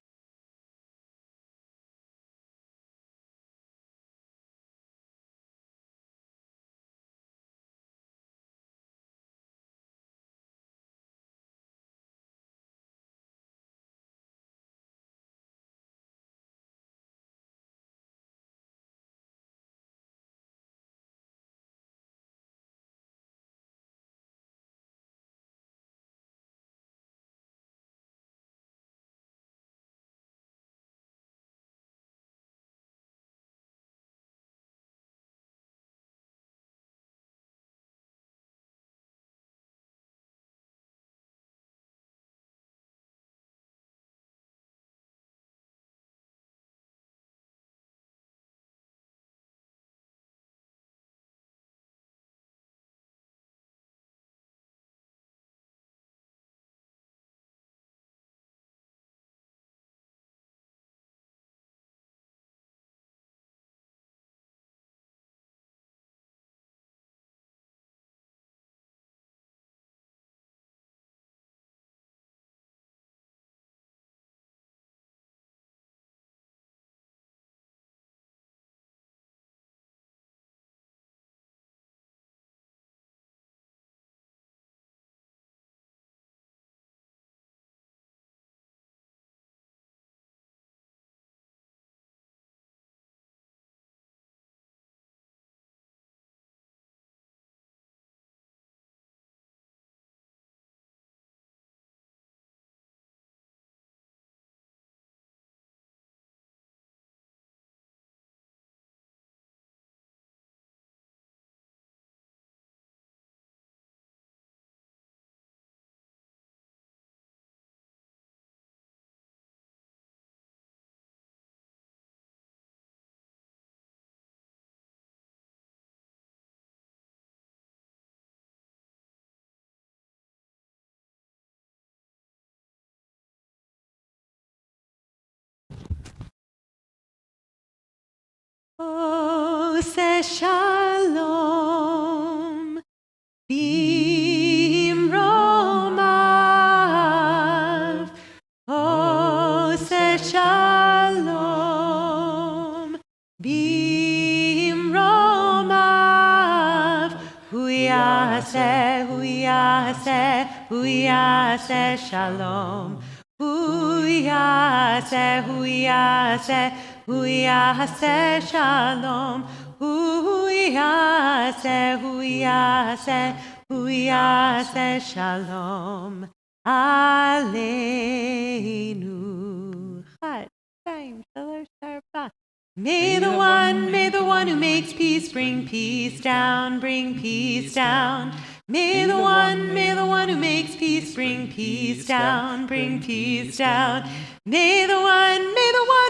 yaseh, hu yaseh, hu yaseh shalom. Hu yaseh, hu yaseh, hu yaseh shalom. Hu yaseh, hu yaseh, hu yaseh shalom. Aleinu. Chad, shtaim, shalosh, arba. May the one who makes peace bring peace down, bring peace down. May the one who makes peace bring peace down, bring peace down. May the one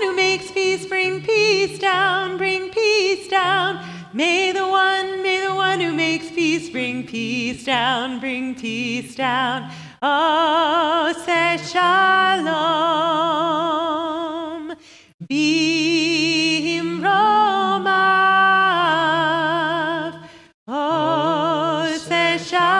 who makes peace bring peace down, bring peace down. May the one who makes peace bring peace down, bring peace down. Oh, say shalom. Bimromav, oh, say shalom.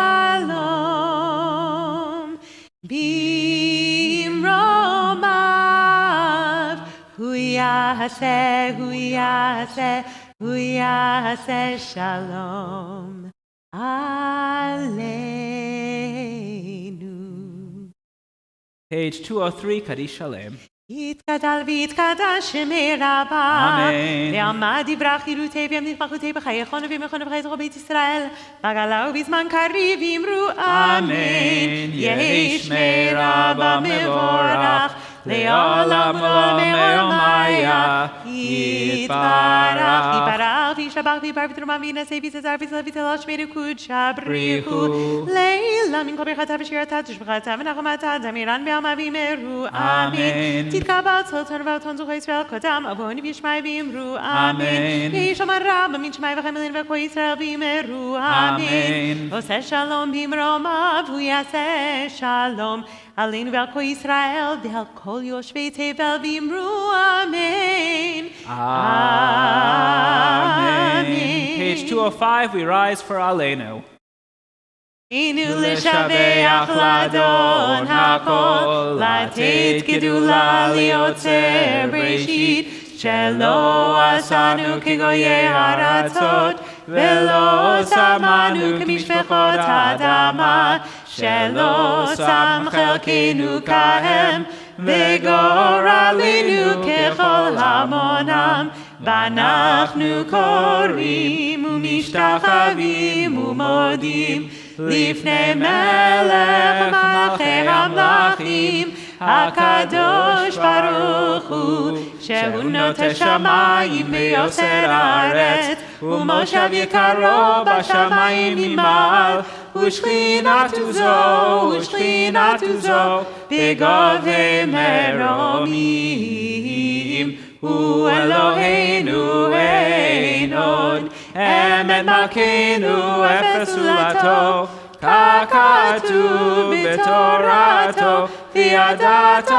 Bimromav, hu yaseh, hu yaseh, hu yaseh shalom. Aleinu. Page 203, Kaddish Shalem. יתגדל ויתקדש שמי רבה. אמן. ועמד יברח חירותי וימליך מלכותי בחיי חונו וימלכונו בחיי זרוע בית ישראל. בגלה ובזמן קריב אמרו אמן. יהי שמי רבה מבורך. לעולם ולעולמיה. יתברך יתברך וישבח ויבר ותרומה וינשא ויתזר ויצלח ויצלח שמי קודשה בריחו. לילה מן כל ברכתה ושירתה תשבחתה ונחמתה דמירן בעלמא ויאמרו אמן. תתקבל צלצון ואותון זוכו ישראל קודם אבוני וישמעי ואמרו אמן. יהי שמע רבה מן שמעי וחמלין וכל ישראל ואמרו אמן. עושה שלום במרומיו הוא יעשה שלום עלינו ועל כל ישראל ועל כל יושבי תבל ואמרו אמן. Amen. Page 205, we rise for Aleinu. עלינו לשבח לאדון הכל, לתת גדולה ליוצר בראשית, שלא עשנו כגויי הארצות, ולא שמנו כמשפחות האדמה, שלא שם חלקנו כהם, וגורלנו ככל המונם. ואנחנו קוראים ומשתחווים ומודים לפני מלך מלכי המלכים, הקדוש ברוך הוא, שהוא נוטה שמיים ויוצר הארץ, ומושב יקרו בשמיים ממעל, ושכינתו זו בגובה מרומים. הוא אלוהינו אין עוד, אמת מלכנו אפס זולתו, ככתוב בתורתו, וידעת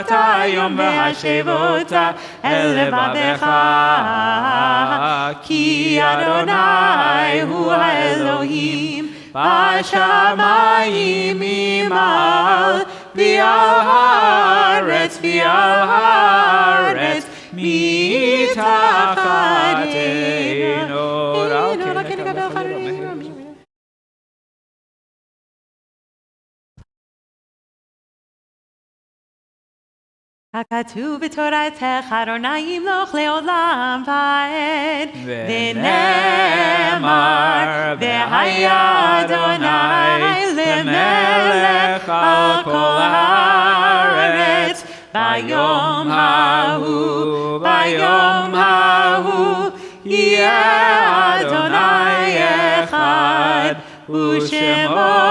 היום והשבותה אל לבבך, כי אדוני הוא האלוהים בשמיים ממעל, ועל הארץ מתחתנו. רק נקבל חברים. הכתוב בתורתך אדוני ימלוך לעולם ועד, ונאמר והיה אדוני למלך על כל הארץ. ביום ההוא יהיה אדוני אחד, ושמו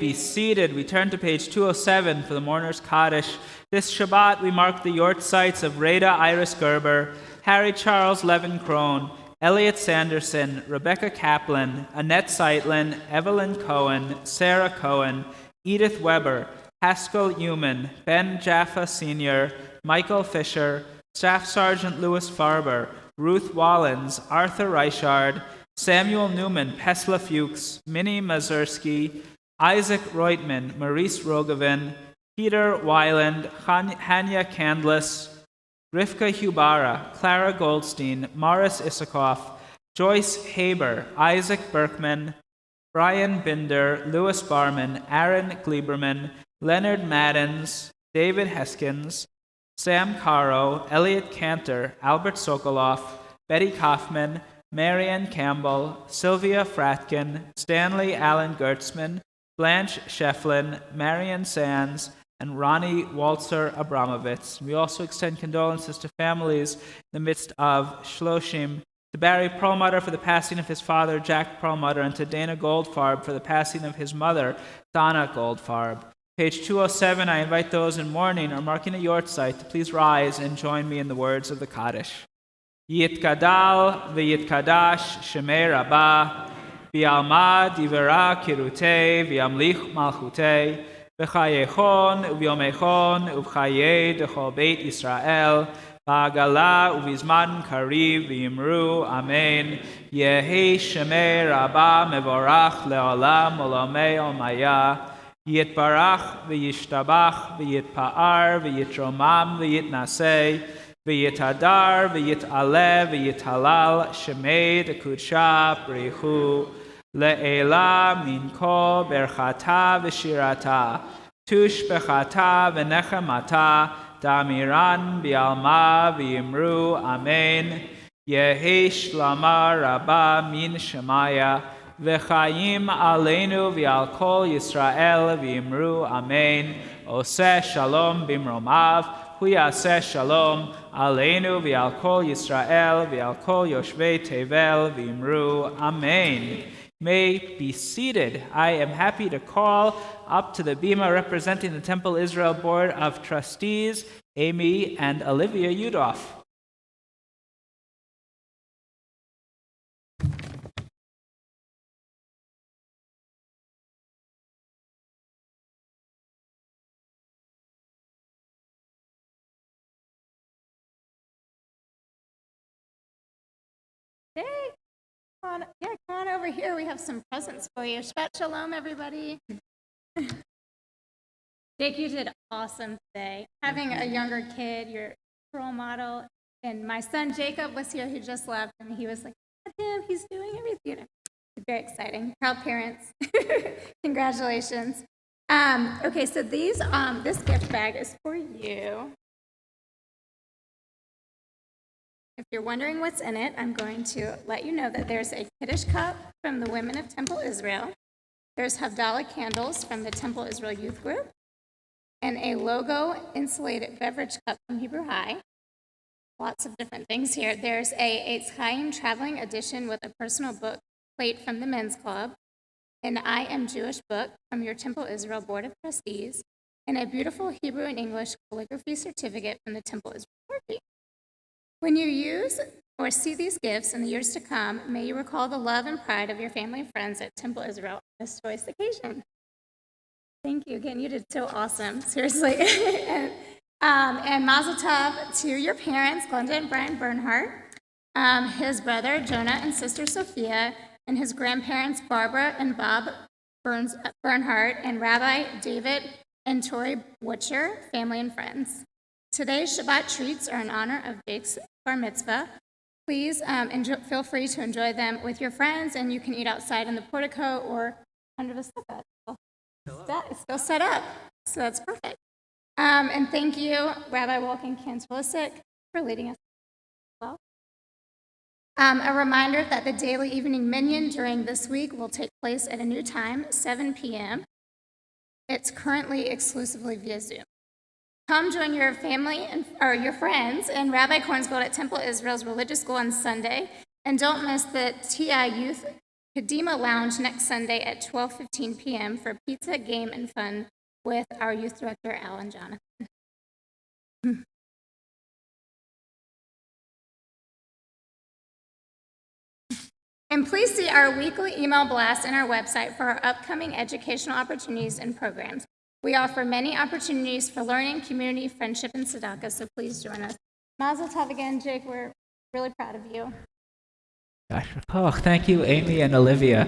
Be seated. We turn to page 207 for the Mourner's Kaddish. This Shabbat we mark the yortzites of Rada Iris Gerber, Harry Charles Levin Crone, Elliot Sanderson, Rebecca Kaplan, Annette Seitlin, Evelyn Cohen, Sarah Cohen, Edith Weber, Haskell Newman, Ben Jaffa Sr., Michael Fisher, Staff Sergeant Louis Farber, Ruth Wallens, Arthur Reichard, Samuel Newman, Pesla Fuchs, Minnie Mazursky, Isaac Reutman, Maurice Rogovin, Peter Weiland, Hanya Candless, Rivka Hubara, Clara Goldstein, Morris Issakoff, Joyce Haber, Isaac Berkman, Brian Binder, Louis Barman, Aaron Gleiberman, Leonard Maddens, David Heskins, Sam Caro, Elliot Cantor, Albert Sokoloff, Betty Kaufman, Marianne Campbell, Sylvia Fratkin, Stanley Allen Gertzman, Blanche Shefflin, Marion Sands, and Ronnie Walzer Abramovitz. We also extend condolences to families in the midst of Shloshim, to Barry Perlmutter for the passing of his father, Jack Perlmutter, and to Dana Goldfarb for the passing of his mother, Donna Goldfarb. Page 207, I invite those in mourning or marking a yortzeit to please rise and join me in the words of the Kaddish. Yitkadal v'yitkadash shemei rabbah, v'yalma divera kirutei v'yamlich malchutei, v'chayechon u'vyomechon u'v'chayei dechol beit Yisrael, ba'agala u'vizman kariv v'yimru, amen. Yehi shemei rabbah mevorach le'olam olamei olmaya, Yitbarach v'yishtabach v'yitpa'ar v'yitromam v'yitnaseh v'yitadar v'yitaleh v'yitalal shemei dekudsha brichu le'ela min kol berchata v'shirata tush bechata v'nechemata damiran bi'alma v'yimru amen. Yehi shlama rabba min shemaya V'chayim aleinu v'al kol Yisrael v'imru amen. Oseh shalom bimromav, hu yaseh shalom aleinu v'al kol Yisrael v'al kol yoshvei tevel v'imru amen. May be seated. I am happy to call up to the bima representing the Temple Israel Board of Trustees, Amy and Olivia Yudoff. Hey, come on over here. We have some presents for you. Shabbat shalom, everybody. Jake, you did awesome today. Having a younger kid, your role model, and my son Jacob was here who just left, and he was like, "Look at him, he's doing everything." Very exciting. Proud parents. Congratulations. Okay, so this gift bag is for you. If you're wondering what's in it, I'm going to let you know that there's a Kiddush cup from the Women of Temple Israel. There's Havdalah candles from the Temple Israel Youth Group, and a logo insulated beverage cup from Hebrew High. Lots of different things here. There's a Eitz Chaim traveling edition with a personal book plate from the Men's Club, an I Am Jewish book from your Temple Israel Board of Trustees, and a beautiful Hebrew and English calligraphy certificate from the Temple Israel Board. When you use or see these gifts in the years to come, may you recall the love and pride of your family and friends at Temple Israel on this joyous occasion. Thank you again. You did so awesome, seriously. and Mazel Tov to your parents, Glenda and Brian Bernhardt, his brother Jonah and sister Sophia, and his grandparents Barbara and Bob Bernhardt, and Rabbi David and Tori Butcher, family and friends. Today's Shabbat treats are in honor of Jake's bar mitzvah. Please feel free to enjoy them with your friends, and you can eat outside in the portico or under the sukkah. It's still set up, so that's perfect. And thank you, Rabbi Wolfgang Kantolisik, for leading us well. A reminder that the daily evening minyan during this week will take place at a new time, 7 p.m. It's currently exclusively via Zoom. Come join your family or your friends in Rabbi Kornsgold at Temple Israel's Religious School on Sunday. And don't miss the TI Youth Kadima Lounge next Sunday at 12:15 p.m. for pizza, game, and fun with our youth director, Alan Jonathan. And please see our weekly email blast on our website for our upcoming educational opportunities and programs. We offer many opportunities for learning, community, friendship, and tzedakah, so please join us. Mazel tov again, Jake. We're really proud of you. Thank you, Amy and Olivia.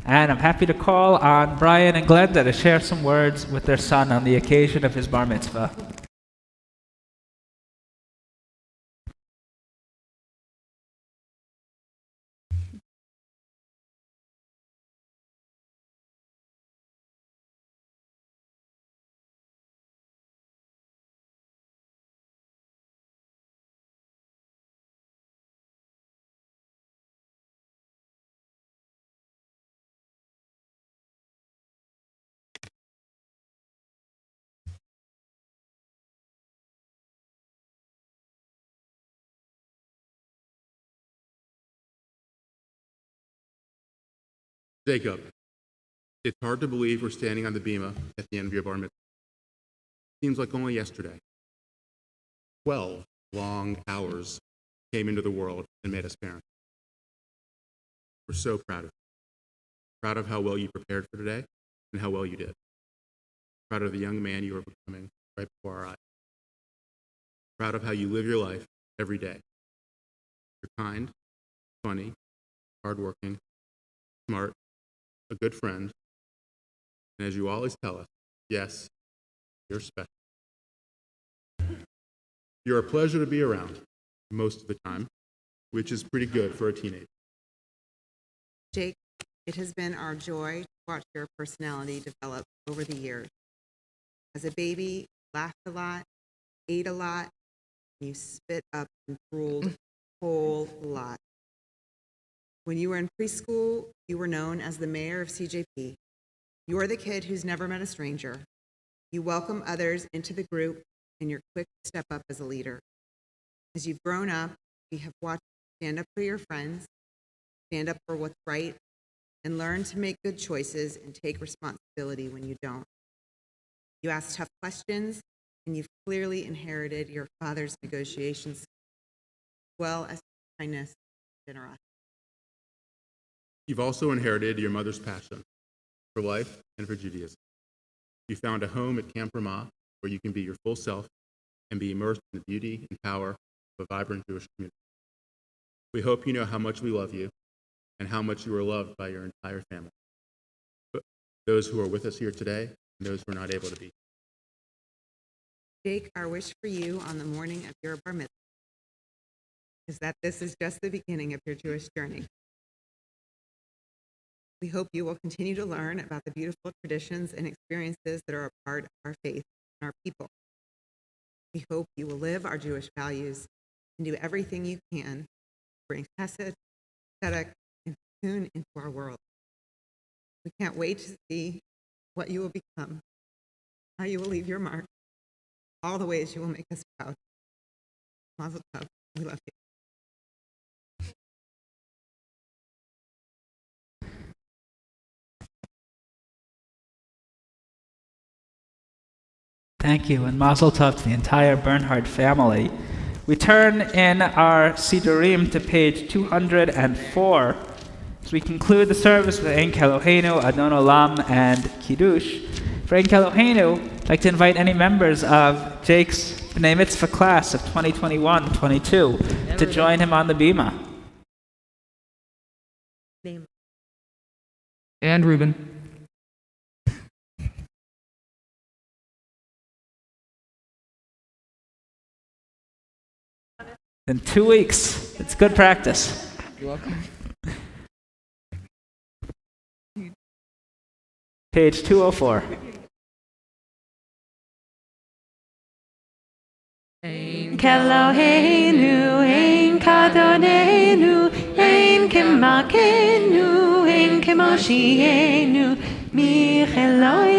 And I'm happy to call on Brian and Glenda to share some words with their son on the occasion of his bar mitzvah. Jacob, it's hard to believe we're standing on the bima at the end of your bar mitzvah. Seems like only yesterday. 12 long hours came into the world and made us parents. We're so proud of you. Proud of how well you prepared for today and how well you did. Proud of the young man you are becoming right before our eyes. Proud of how you live your life every day. You're kind, funny, hardworking, smart, a good friend, and as you always tell us, yes, you're special. You're a pleasure to be around most of the time, which is pretty good for a teenager. Jake, it has been our joy to watch your personality develop over the years. As a baby, you laughed a lot, ate a lot, and you spit up and drooled a whole lot. When you were in preschool, you were known as the mayor of CJP. You are the kid who's never met a stranger. You welcome others into the group, and you're quick to step up as a leader. As you've grown up, we have watched you stand up for your friends, stand up for what's right, and learn to make good choices and take responsibility when you don't. You ask tough questions, and you've clearly inherited your father's negotiations, as well as kindness and generosity. You've also inherited your mother's passion for life and for Judaism. You found a home at Camp Ramah where you can be your full self and be immersed in the beauty and power of a vibrant Jewish community. We hope you know how much we love you and how much you are loved by your entire family, those who are with us here today and those who are not able to be. Jake, our wish for you on the morning of your bar mitzvah is that this is just the beginning of your Jewish journey. We hope you will continue to learn about the beautiful traditions and experiences that are a part of our faith and our people. We hope you will live our Jewish values and do everything you can to bring chesed, tzedek, and tikkun into our world. We can't wait to see what you will become, how you will leave your mark, all the ways you will make us proud. Mazel tov. We love you. Thank you, and mazel tov to the entire Bernhard family. We turn in our Sidurim to page 204 as we conclude the service with Ein Keloheinu, Adon Olam, and Kiddush. For Ein Keloheinu, I'd like to invite any members of Jake's B'nai Mitzvah class of 2021-22 to join him on the bima. And Reuben. In 2 weeks. It's good practice. You're welcome. Page 204. Ein Keloheinu, Ein Kadonenu, Ein Kemakenu, Ein Kemoshienu, Micheloenu,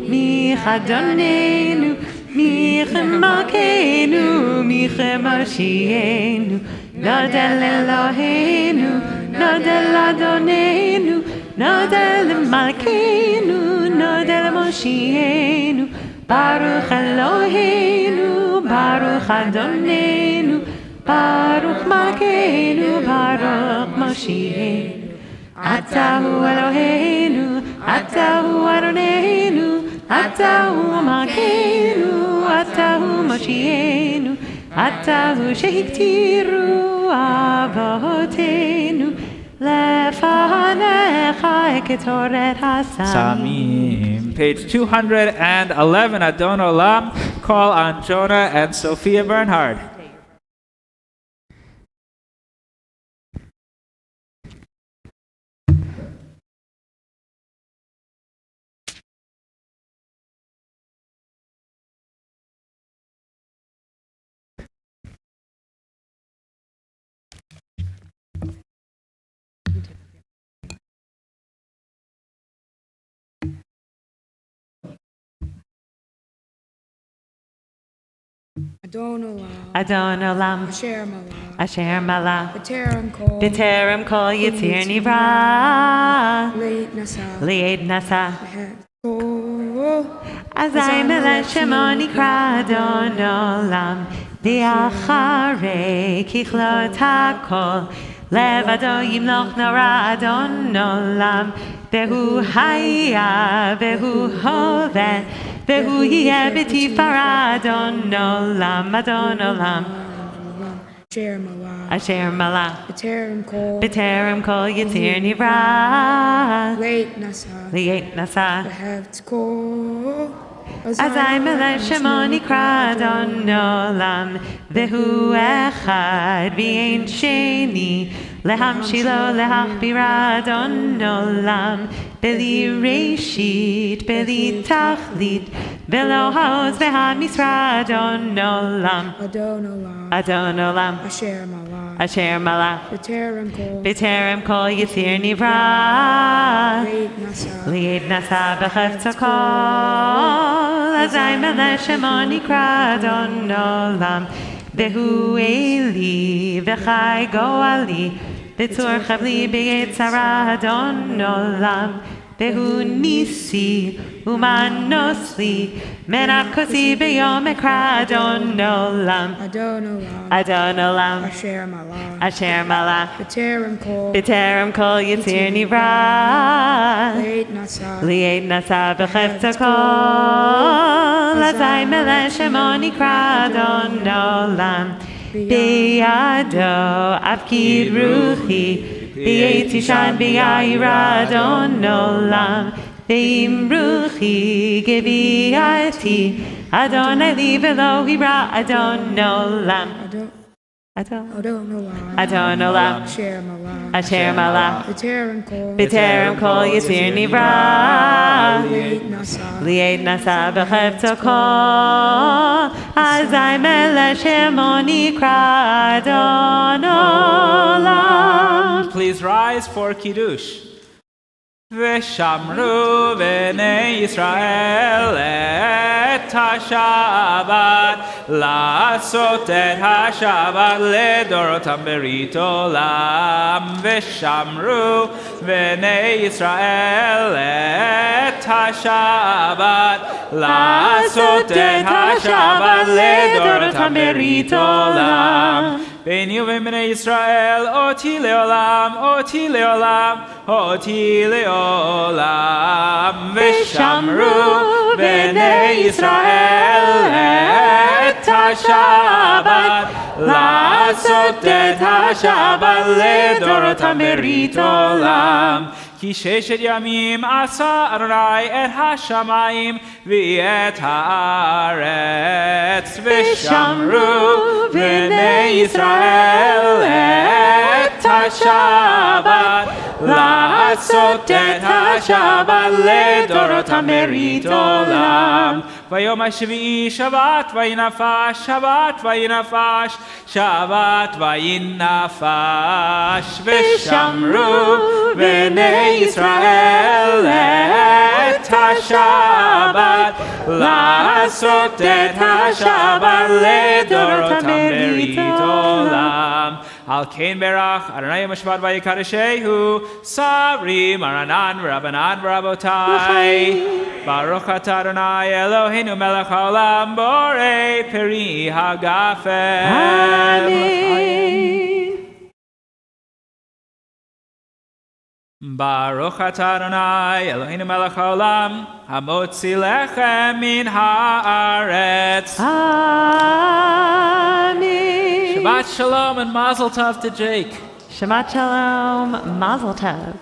Michadonenu, Michemakenu, Michemoshienu, Nodel Eloheinu, Nodel Adonenu, Nodel Malkeinu, Nodel Moshienu, Baruch Eloheinu, Baruch Adonenu, Baruch Malkeinu, Baruch Moshienu. Atahu Eloheinu, Atahu Adonenu, Atahu Malkeinu, Atahu Moshienu, Atahu Shehiktiru Avotenu, Lefanecha Chai Ketoret Samim. Page 211, Adon Olam, call on Jonah and Sophia Bernhard. Adon Olam Asher Mala B'terem Kol Yitzir Nivra Li'ed Nasa Azai Melech Shemo Nikra Adon Olam V'acharei Kichlot HaKol Levado Yimloch Nora Adon Olam Vehu Haya Vehu Hoveh Vehu Yeh B'tifara Adon Olam Adon Olam Asher Mala B'terem Kol Yitzir Nivra Li'ed Nasa Azai Melech Shemo Nikra Adon Olam Vehu Echad V'ein Sheni Lehamshilo Lehachbira Adon Olam Beli Reshit Beli Tachlit Velo Haoz V'Hamisra Adon Olam Adon Olam Asher Mala B'terem Kol Yitzir Nivra Li'ed Nasa B'chefto Kol Azai Melech Shemo Nikra Adon Olam Vehu Eli V'chai Goali V'tzur Chavli B'yetzara Adon Olam Vehu Nisi Umanosli Menach Kosi B'yom Ekra Adon Olam Adon Olam Asher Mala B'terem Kol Yitzir Nivra Li'ed Nasa B'chefto Kol Azai Melech Shemo Nikra Adon Olam B'yado Avkid Ruchi B'yetishan B'yayira Adon Olam Ve'im Ruchi Geviati Adonai Li V'lo Hira Adon Olam Adon Olam Asher Mala B'terem Kol Yitzir Nivra Li'ed Nasa B'chefto Kol Azai Melech Shemo Nikra Adon Olam. Please rise for Kiddush. V'shamru b'nei Yisrael et ha-Shabbat לעשות את השבת לדורותם ברית עולם ושמרו בני ישראל את השבת לעשות את השבת לדורותם ברית עולם ביני ובין בני ישראל אותי לעולם אותי לעולם אותי לעולם ושמרו בני ישראל את השבת לעשות את השבת לדורותם ברית עולם כי ששת ימים עשה אדוני את השמיים ואת הארץ ושמרו בני ישראל את השבת לעשות את השבת לדורותם ברית עולם ביום השביעי שבת וינפש שבת וינפש שבת וינפש ושמרו בני ישראל את השבת לעשות את השבת לדורותם ברית עולם על כן ברך אדוני יום השבת ויקדשהו שרים ארנן ורבנן ורבותיי ברוך אתה אדוני אלוהינו מלך העולם בורא פרי הגפן אמן ברוך אתה אדוני אלוהינו מלך העולם המוציא לחם מן הארץ Amen. Shabbat shalom and mazel tov to Jake. Shabbat shalom, mazel tov.